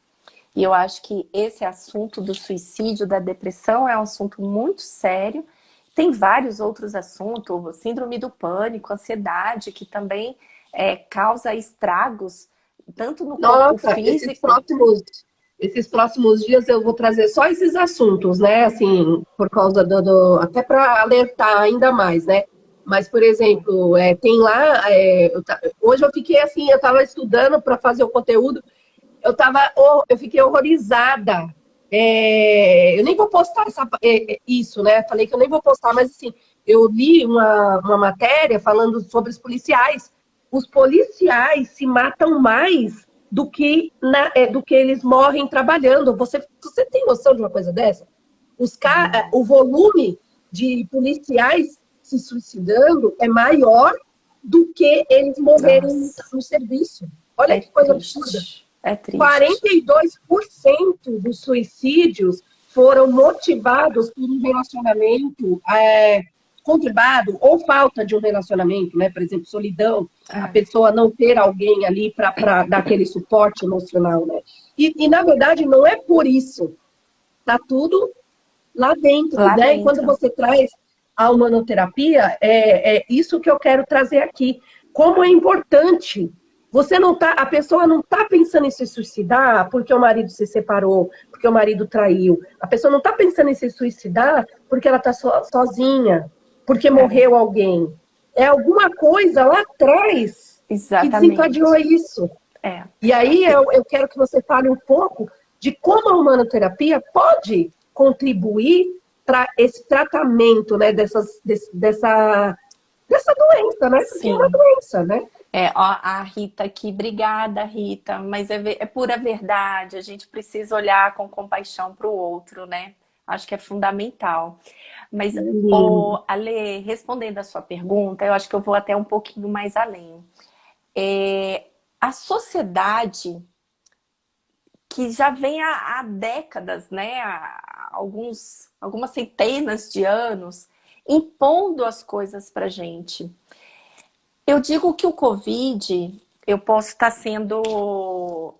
E eu acho que esse assunto do suicídio, da depressão, é um assunto muito sério. Tem vários outros assuntos, síndrome do pânico, ansiedade, que também causa estragos, tanto no corpo físico... Esses próximos dias eu vou trazer só esses assuntos, né? Assim, por causa até para alertar ainda mais, né? Mas, por exemplo, tem lá... hoje eu fiquei assim, eu estava estudando para fazer o conteúdo, eu fiquei horrorizada. Eu nem vou postar isso, né? Falei que eu nem vou postar, mas assim, eu li uma matéria falando sobre os policiais. Os policiais se matam mais do que eles morrem trabalhando. Você tem noção de uma coisa dessa? O volume de policiais se suicidando é maior do que eles morrerem no serviço. Olha que coisa absurda. É triste. 42% dos suicídios foram motivados por um relacionamento conturbado ou falta de um relacionamento, né? Por exemplo, solidão, a pessoa não ter alguém ali para dar aquele suporte emocional, né? E, na verdade, não é por isso. Tá tudo lá dentro, né? E quando você traz a humanoterapia, é isso que eu quero trazer aqui. Como é importante. A pessoa não está pensando em se suicidar porque o marido se separou, porque o marido traiu. A pessoa não está pensando em se suicidar porque ela está sozinha, porque morreu alguém. É alguma coisa lá atrás que desencadeou isso. E aí eu quero que você fale um pouco de como a humanoterapia pode contribuir para esse tratamento, né, dessa doença, né? Porque é uma doença, né? Ó, a Rita aqui, obrigada, Rita, mas é pura verdade, a gente precisa olhar com compaixão para o outro, né? Acho que é fundamental. Mas, Ale, respondendo a sua pergunta, eu acho que eu vou até um pouquinho mais além. A sociedade, que já vem há décadas, né? Há algumas centenas de anos, impondo as coisas para a gente. Eu digo que o Covid, eu posso estar sendo...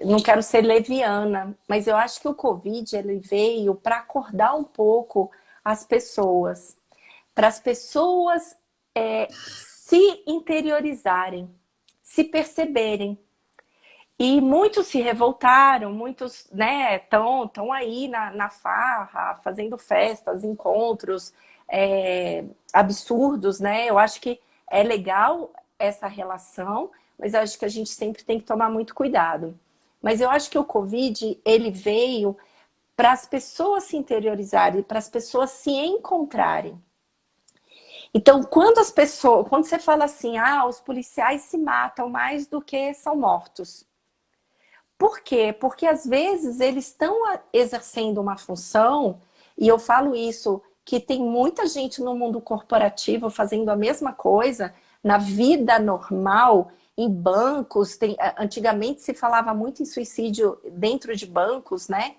Não quero ser leviana, mas eu acho que o Covid ele veio para acordar um pouco as pessoas. Para as pessoas se interiorizarem, se perceberem. E muitos se revoltaram, muitos, né, estão aí na farra, fazendo festas, encontros absurdos, né? Eu acho que é legal essa relação, mas eu acho que a gente sempre tem que tomar muito cuidado. Mas eu acho que o Covid, ele veio para as pessoas se interiorizarem, para as pessoas se encontrarem. Então, quando você fala assim, os policiais se matam mais do que são mortos. Por quê? Porque às vezes eles estão exercendo uma função, e eu falo isso, que tem muita gente no mundo corporativo fazendo a mesma coisa, na vida normal, em bancos. Antigamente se falava muito em suicídio dentro de bancos, né?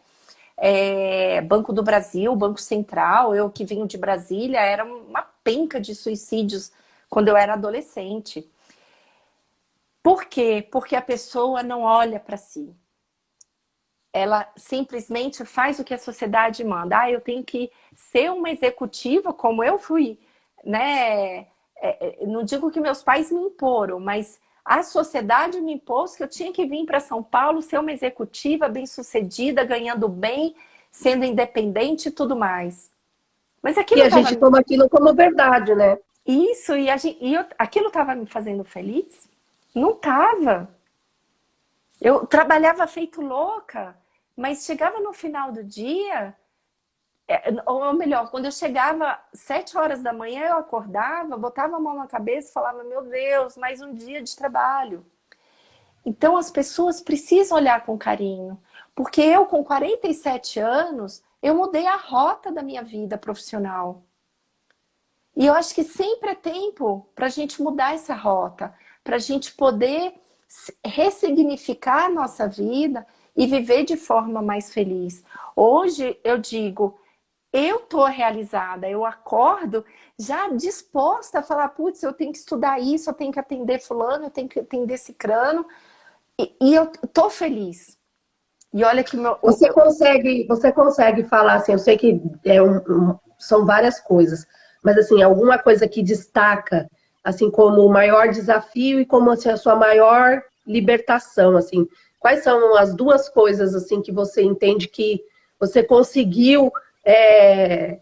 Banco do Brasil, Banco Central, eu que vim de Brasília, era uma penca de suicídios quando eu era adolescente. Por quê? Porque a pessoa não olha para si. Ela simplesmente faz o que a sociedade manda. Eu tenho que ser uma executiva como eu fui, né? Não digo que meus pais me imporam, mas a sociedade me impôs que eu tinha que vir para São Paulo, ser uma executiva bem-sucedida, ganhando bem, sendo independente e tudo mais. Mas aquilo a gente toma aquilo como verdade, né? Isso, aquilo estava me fazendo feliz? Não tava. Eu trabalhava feito louca, mas chegava no final do dia, ou melhor, quando eu chegava 7 horas da manhã, eu acordava, botava a mão na cabeça e falava, meu Deus, mais um dia de trabalho. Então as pessoas precisam olhar com carinho, porque eu com 47 anos, eu mudei a rota da minha vida profissional. E eu acho que sempre é tempo para a gente mudar essa rota, para a gente poder ressignificar a nossa vida e viver de forma mais feliz. Hoje eu digo, eu estou realizada, eu acordo já disposta a falar, putz, eu tenho que estudar isso, eu tenho que atender fulano, eu tenho que atender cicrano, e eu estou feliz. E olha que meu... Você consegue falar assim, eu sei que são várias coisas, mas assim, alguma coisa que destaca, assim, como o maior desafio e como assim, a sua maior libertação, assim. Quais são as duas coisas assim que você entende que você conseguiu ter,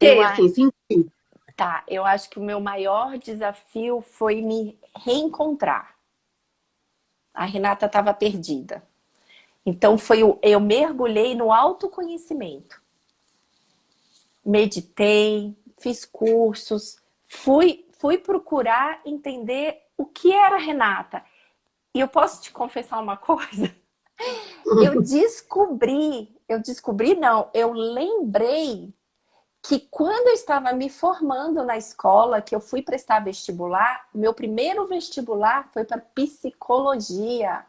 eu, assim, sentir? tá, eu acho que o meu maior desafio foi me reencontrar. A Renata estava perdida. Então eu mergulhei no autoconhecimento. Meditei, fiz cursos, fui procurar entender o que era a Renata. E eu posso te confessar uma coisa? Eu lembrei que quando eu estava me formando na escola, que eu fui prestar vestibular, meu primeiro vestibular foi para psicologia.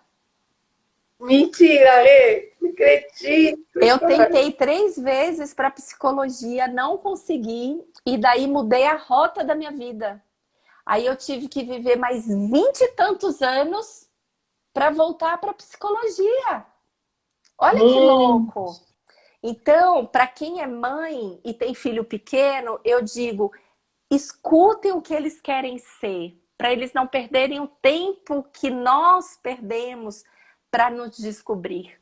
Mentira, não acredito. Eu tentei 3 vezes para psicologia, não consegui, e daí mudei a rota da minha vida. Aí eu tive que viver mais 20 e tantos anos para voltar para psicologia. Olha que louco! Então, para quem é mãe e tem filho pequeno, eu digo, escutem o que eles querem ser, para eles não perderem o tempo que nós perdemos para nos descobrir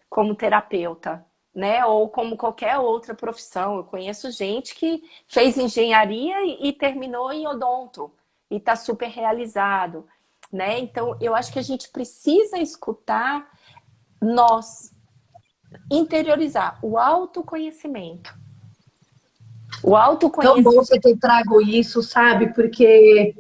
como terapeuta, né? Ou como qualquer outra profissão. Eu conheço gente que fez engenharia e terminou em odonto e está super realizado, né? Então, eu acho que a gente precisa escutar nós, interiorizar o autoconhecimento. O Tão bom autoconhecimento. você ter trago isso, sabe? Porque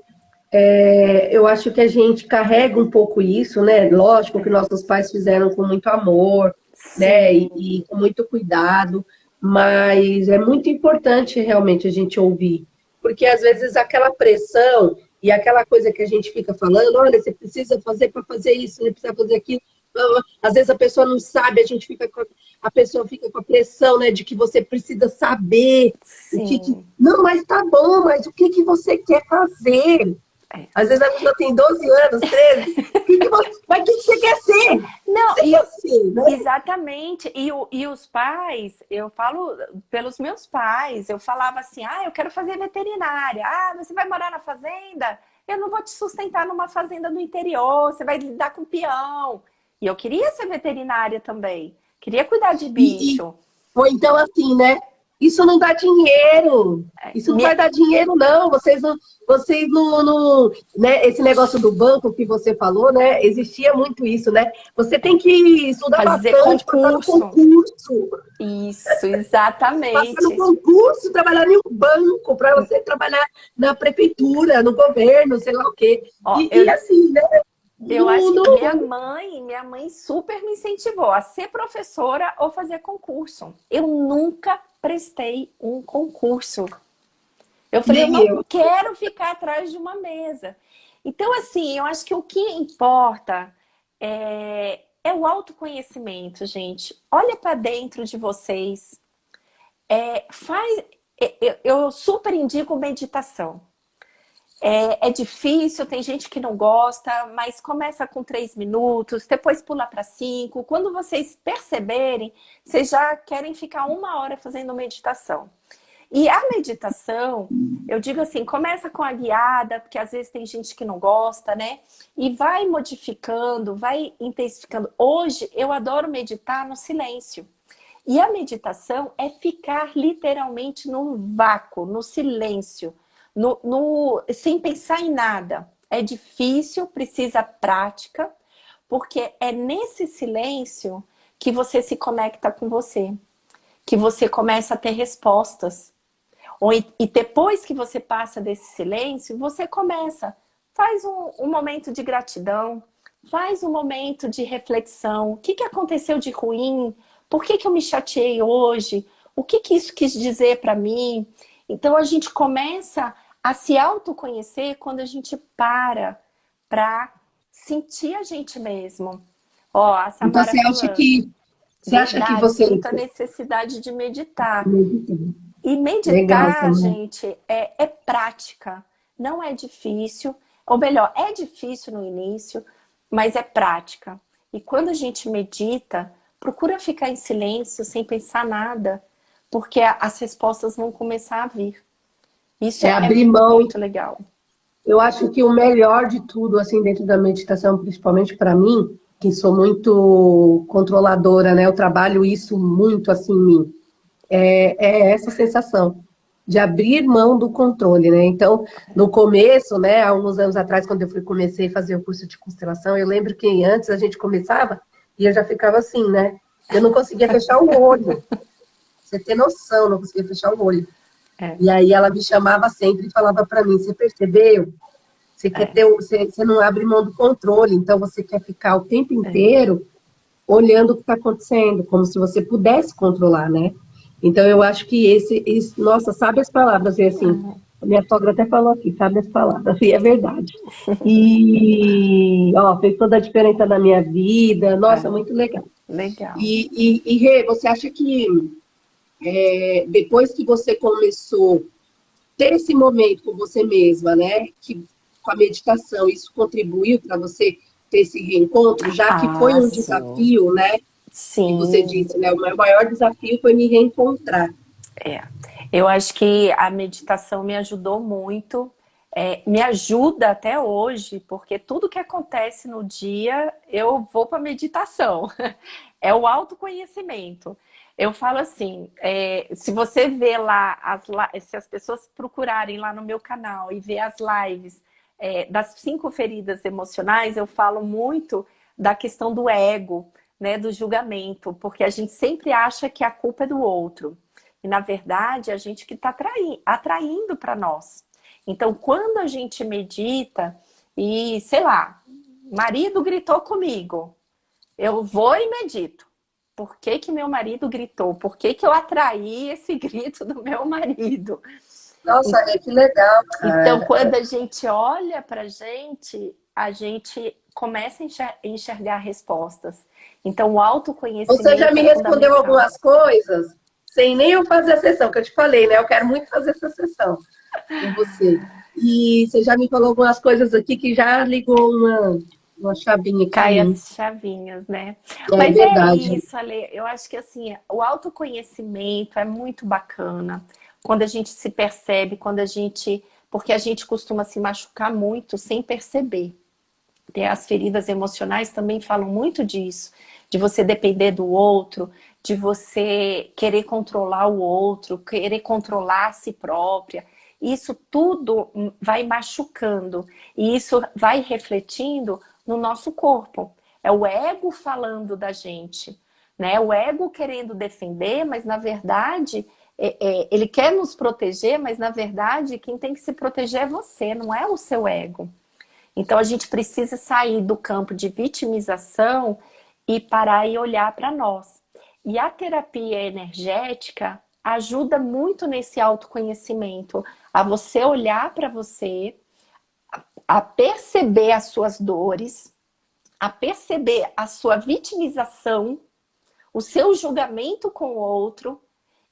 eu acho que a gente carrega um pouco isso, né? Lógico que nossos pais fizeram com muito amor, né? Sim, E com muito cuidado, mas é muito importante realmente a gente ouvir, porque às vezes aquela pressão e aquela coisa que a gente fica falando, olha, você precisa fazer para fazer isso, você precisa fazer aquilo. Às vezes a pessoa não sabe, a pessoa fica com a pressão, né, de que você precisa saber o que. sim. Não, mas tá bom, mas o que você quer fazer? É. Às vezes a pessoa tem 12 anos, 13. Mas o que você quer ser? Não, Você quer ser, né? exatamente. E os pais, eu falo pelos meus pais, eu falava assim, eu quero fazer veterinária. Você vai morar na fazenda? Eu não vou te sustentar numa fazenda no interior, você vai lidar com peão. E eu queria ser veterinária também. Queria cuidar de bicho. Ou então assim, né? Isso não dá dinheiro. Isso não vai dar dinheiro, não. Vocês não, né? Esse negócio do banco que você falou, né? Existia muito isso, né? Você tem que estudar Fazer bastante, passar no concurso. Isso, exatamente. Passar no concurso, trabalhar em um banco, para você trabalhar na prefeitura, no governo, sei lá o quê. E assim, né? Eu acho que minha mãe super me incentivou a ser professora ou fazer concurso. Eu nunca prestei um concurso. Eu falei, eu não quero ficar atrás de uma mesa. Então, assim, eu acho que o que importa é o autoconhecimento, gente. Olha para dentro de vocês. Eu super indico meditação. É difícil, tem gente que não gosta, mas começa com 3 minutos, depois pula para 5. Quando vocês perceberem, vocês já querem ficar 1 hora fazendo meditação. E a meditação, eu digo assim, começa com a guiada, porque às vezes tem gente que não gosta, né? E vai modificando, vai intensificando. Hoje, eu adoro meditar no silêncio. E a meditação é ficar literalmente no vácuo, no silêncio. Sem pensar em nada. É difícil, precisa prática, porque é nesse silêncio que você se conecta com você, que você começa a ter respostas. E depois que você passa desse silêncio, você começa, faz um momento de gratidão, faz um momento de reflexão. O que aconteceu de ruim? Por que eu me chateei hoje? O que isso quis dizer para mim? Então a gente começa a se autoconhecer quando a gente para sentir a gente mesmo. Ó, a Então Samara falando, você acha que verdade, você sinto a necessidade de meditar. E legal, meditar, Samara. gente, é prática. Não é difícil. Ou melhor, é difícil no início, mas é prática. E quando a gente medita, procura ficar em silêncio, sem pensar nada, porque as respostas vão começar a vir. Isso É é abrir mão. muito legal. Eu acho que o melhor de tudo, assim, dentro da meditação, principalmente para mim, que sou muito controladora, né? Eu trabalho isso muito assim em mim. É essa sensação de abrir mão do controle, né? Então, no começo, né, há uns anos atrás, quando comecei a fazer o curso de constelação, eu lembro que antes a gente começava e eu já ficava assim, né? Eu não conseguia fechar o olho. Você tem noção, não conseguia fechar o olho. É, E aí ela me chamava sempre e falava para mim, você percebeu? Você quer é, ter, você não abre mão do controle, então você quer ficar o tempo é. inteiro olhando o que está acontecendo, como se você pudesse controlar, né? Então eu acho que nossa, sabe as palavras, e assim, a minha sogra até falou aqui, sabe as palavras, e é verdade. E, ó, fez toda a diferença na minha vida, nossa, É, muito legal. legal. E Rê, você acha que depois que você começou a ter esse momento com você mesma, né, que com a meditação, isso contribuiu para você ter esse reencontro, já que foi Ah, um sim. desafio, né, que você Sim, disse, né, o meu maior desafio foi me reencontrar. é. Eu acho que a meditação me ajudou muito, me ajuda até hoje, porque tudo que acontece no dia eu vou para meditação. É o autoconhecimento. Eu falo assim, se você vê lá, se as pessoas procurarem lá no meu canal e ver as lives das 5 feridas emocionais, eu falo muito da questão do ego, né, do julgamento, porque a gente sempre acha que a culpa é do outro. E, na verdade, a gente que está atraindo para nós. Então, quando a gente medita e, sei lá, marido gritou comigo, eu vou e medito. Por que que meu marido gritou? Por que que eu atraí esse grito do meu marido? Nossa, que legal, Então, cara. quando a gente olha para a gente começa a enxergar respostas. Então, o Você já autoconhecimento me é respondeu fundamental. algumas coisas sem nem eu fazer a sessão, que eu te falei, né? Eu quero muito fazer essa sessão com você. E você já me falou algumas coisas aqui que já ligou uma chavinha aqui em Cai mim. as chavinhas, né? É Mas é verdade. isso, Ale. Eu acho que assim, o autoconhecimento é muito bacana quando a gente se percebe, porque a gente costuma se machucar muito sem perceber. As feridas emocionais também falam muito disso, de você depender do outro, de você querer controlar o outro, querer controlar a si própria. Isso tudo vai machucando e isso vai refletindo no nosso corpo. É o ego falando da gente, né? O ego querendo defender, mas na verdade ele quer nos proteger, mas na verdade quem tem que se proteger é você, não é o seu ego. Então a gente precisa sair do campo de vitimização e parar e olhar para nós. E a terapia energética ajuda muito nesse autoconhecimento, a você olhar para você, a perceber as suas dores, a perceber a sua vitimização, o seu julgamento com o outro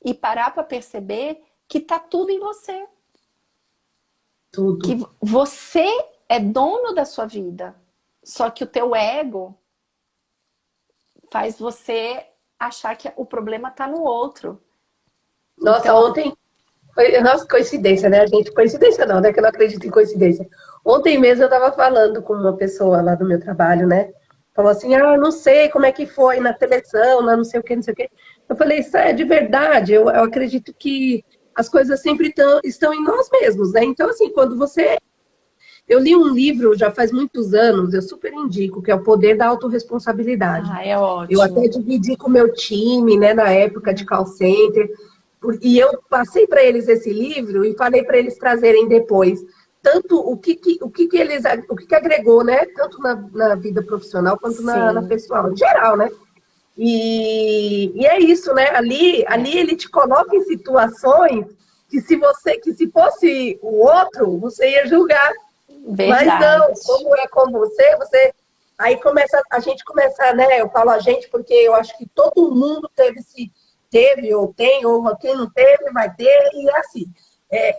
e parar para perceber que tá tudo em você. Tudo. Que você é dono da sua vida. Só que o teu ego faz você achar que o problema está no outro. Nossa, Então, ontem foi, nossa, coincidência, né, gente? Coincidência não, né? Que eu não acredito em coincidência. Ontem mesmo eu estava falando com uma pessoa lá do meu trabalho, né? Falou assim, ah, não sei como é que foi na televisão, lá não sei o que, não sei o que. Eu falei, isso é de verdade, eu acredito que as coisas sempre estão em nós mesmos, né? Então, assim, quando você Eu li um livro já faz muitos anos, eu super indico, que é O Poder da Autorresponsabilidade. Ah, é Eu ótimo. até dividi com o meu time, né, na época de call center, e eu passei para eles esse livro e falei para eles trazerem depois tanto o que agregou, né, tanto na vida profissional quanto na Sim. pessoal, em geral, né? E é isso, né? Ali ele te coloca em situações que se fosse o outro, você ia julgar. Mas Verdade. não, como é com você aí a gente começa, né? Eu falo a gente porque eu acho que todo mundo teve ou tem, ou quem não teve vai ter, e é assim.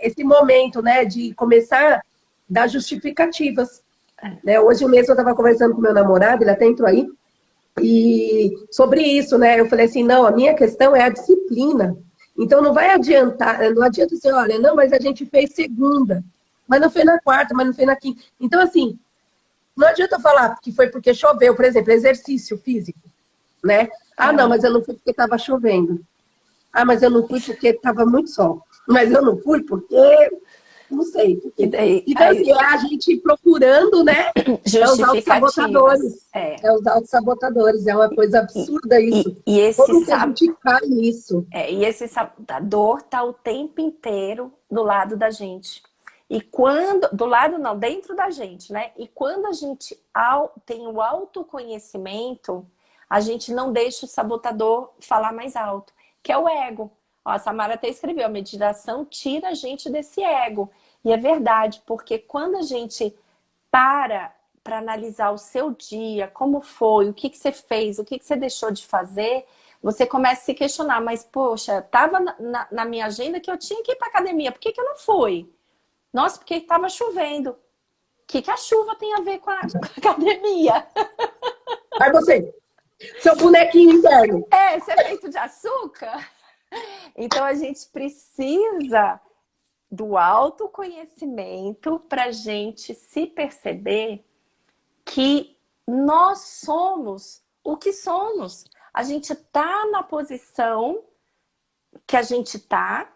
Esse momento, né, de começar a dar justificativas. Né? Hoje mesmo eu estava conversando com meu namorado, ele até entrou aí, e sobre isso, né? Eu falei assim, não, a minha questão é a disciplina. Então não vai adiantar, não adianta dizer, olha, não, mas a gente fez segunda, mas não foi na quarta, mas não foi na quinta. Então, assim, não adianta eu falar que foi porque choveu, por exemplo, exercício físico, né? Ah, não, mas eu não fui porque estava chovendo. Ah, mas eu não fui porque estava muito sol. Mas eu não fui porque não sei por E quê. daí, Então, assim, é a gente procurando, né? É os justificativas. autossabotadores. É os autossabotadores. É uma coisa absurda isso. E esse Como que a gente cai nisso? e esse sabotador tá o tempo inteiro do lado da gente. E quando, do lado não, dentro da gente, né? E quando a gente tem o autoconhecimento, a gente não deixa o sabotador falar mais alto, que é o ego. Ó, a Samara até escreveu, a meditação tira a gente desse ego. E é verdade, porque quando a gente para analisar o seu dia, como foi, o que você fez, o que você deixou de fazer, você começa a se questionar, mas poxa, estava na minha agenda que eu tinha que ir para academia, por que eu não fui? Nossa, porque estava chovendo. O que a chuva tem a ver com a academia? Aí você, seu bonequinho interno. Você é feito de açúcar? Então a gente precisa do autoconhecimento para a gente se perceber que nós somos o que somos. A gente está na posição que a gente está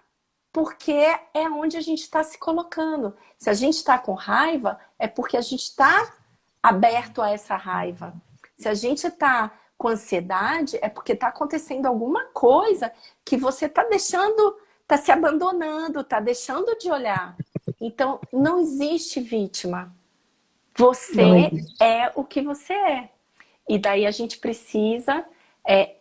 porque é onde a gente está se colocando. Se a gente está com raiva, é porque a gente está aberto a essa raiva. Se a gente está com ansiedade, é porque está acontecendo alguma coisa que você está deixando, está se abandonando, está deixando de olhar. Então, não existe vítima. Você é o que você é. E daí a gente precisa,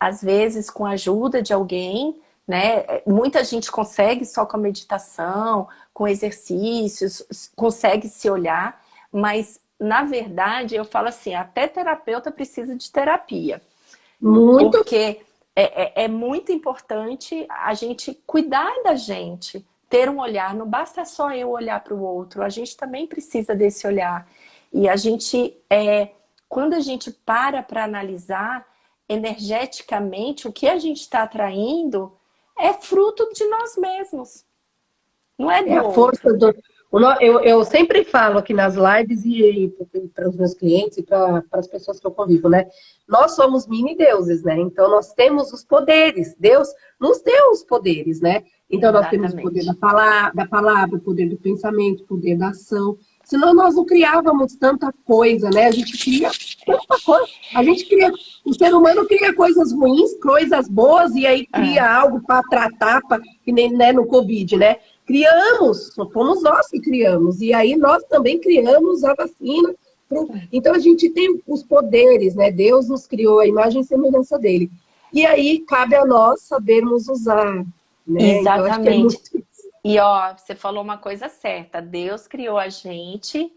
às vezes, com a ajuda de alguém, né? Muita gente consegue só com a meditação, com exercícios, consegue se olhar, mas, na verdade, eu falo assim, até terapeuta precisa de terapia. Muito. Porque é muito importante a gente cuidar da gente, ter um olhar, não basta só eu olhar para o outro, a gente também precisa desse olhar. E a gente, quando a gente para analisar energeticamente o que a gente está atraindo, é fruto de nós mesmos, não é do É a força outro. Eu sempre falo aqui nas lives e para os meus clientes e para as pessoas que eu convivo, né? Nós somos mini deuses, né? Então nós temos os poderes. Deus nos deu os poderes, né? Então nós temos o poder da palavra, o poder do pensamento, o poder da ação. Senão nós não criávamos tanta coisa, né? A gente cria tanta coisa. O ser humano cria coisas ruins, coisas boas, e aí cria algo para tratar, que nem, né, no Covid, né? Criamos, fomos nós que criamos, e aí nós também criamos a vacina. Então a gente tem os poderes, né? Deus nos criou a imagem e semelhança dele. E aí cabe a nós sabermos usar, né? Exatamente. Então, acho que é muito... E ó, você falou uma coisa certa, Deus criou a gente,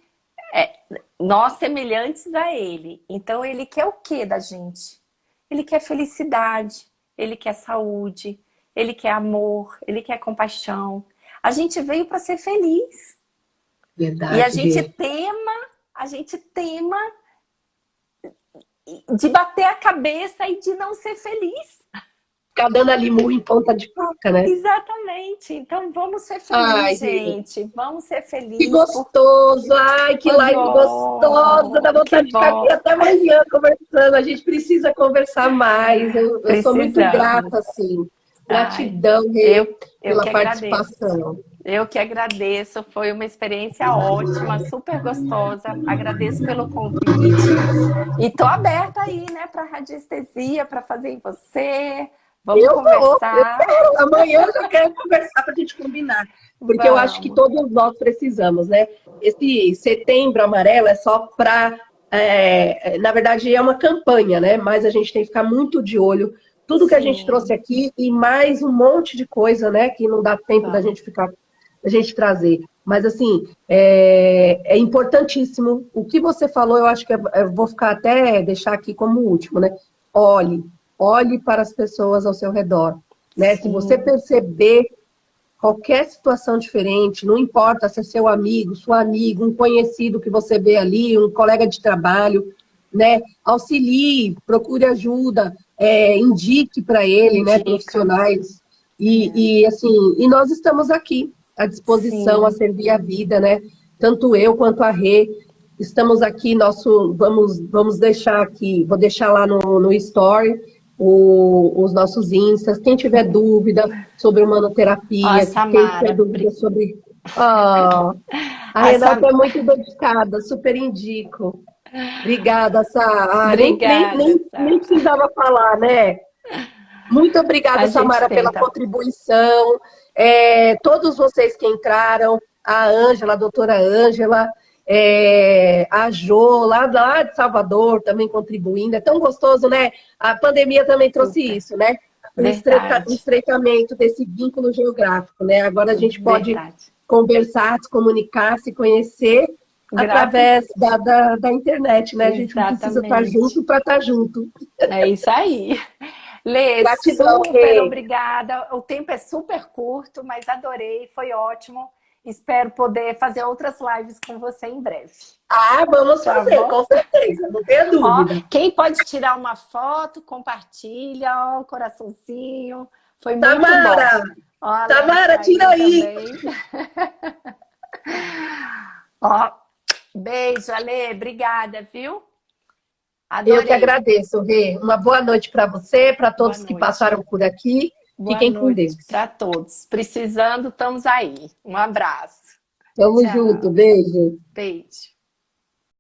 nós semelhantes a Ele. Então Ele quer o que da gente? Ele quer felicidade, Ele quer saúde, Ele quer amor, Ele quer compaixão. A gente veio para ser feliz. Verdade, e a gente tema de bater a cabeça e de não ser feliz. Ficar dando ali murro em ponta de faca, né? Exatamente. Então vamos ser felizes, gente. Vamos ser felizes. Que gostoso! Ai, que live gostosa! Dá vontade de ficar aqui até amanhã conversando. A gente precisa conversar mais. Eu sou muito grata, assim. Gratidão pela participação. Eu que agradeço, foi uma experiência ótima, super gostosa. Agradeço pelo convite e tô aberta aí, né, para radiestesia, para fazer em você. Vamos Eu vou, eu conversar. quero. Amanhã eu já quero conversar para a gente combinar. Porque eu acho que Vamos. todos nós precisamos, né? Esse setembro amarelo é só para. Na verdade, é uma campanha, né? Mas a gente tem que ficar muito de olho. Tudo que a gente trouxe Sim, aqui e mais um monte de coisa, né? Que não dá tempo da vamos. gente ficar, da gente trazer. Mas, assim, é importantíssimo. O que você falou, eu acho que eu vou ficar até deixar aqui como último, né? Olhe, olhe para as pessoas ao seu redor, né? Se você Sim, perceber qualquer situação diferente, não importa se é seu amigo, sua amiga, um conhecido que você vê ali, um colega de trabalho, né? Auxilie, procure ajuda, indique para ele, né? indica. Profissionais. É, Assim, e nós estamos aqui à disposição a sim, servir a vida, né? Tanto eu quanto a Rê. Estamos aqui, vamos deixar aqui, vou deixar lá no Story os nossos instas. Quem tiver dúvida sobre ó, humanoterapia, quem tiver Samara, dúvida sobre. Ah, a a Renata Sam... é muito dedicada, super indico. Obrigada, Sá. Ah, Obrigada, nem Sá. precisava falar, né? Muito A obrigada, gente Samara, pela tenta. contribuição. Todos vocês que entraram, a Ângela, a doutora Ângela, a Jo, lá de Salvador, também contribuindo. É tão gostoso, né? A pandemia também trouxe Super. isso, né? O Verdade. estreitamento desse vínculo geográfico, né? Agora a gente pode Verdade. conversar, se comunicar, se conhecer Graças. através da internet, né? A gente não precisa estar Exatamente. junto para estar junto. É isso aí. Lê, Gratidão, super Rê. obrigada. O tempo é super curto, mas adorei, foi ótimo. Espero poder fazer outras lives com você em breve. Ah, vamos Tá fazer, bom? com certeza, não tenha Ó, dúvida. quem pode tirar uma foto, compartilha, ó, o coraçãozinho. Foi muito bom. Tamara, Ó, a Alexa Tamara, tira aí aí. também. Ó, beijo, Ale, obrigada, viu? Eu que Adorei. agradeço, Rê. Uma boa noite para você, para Boa todos que noite. passaram por aqui. Boa Fiquem com noite Deus. para todos. Precisando, estamos aí. Um abraço. Tamo junto, Tchau. beijo. Beijo.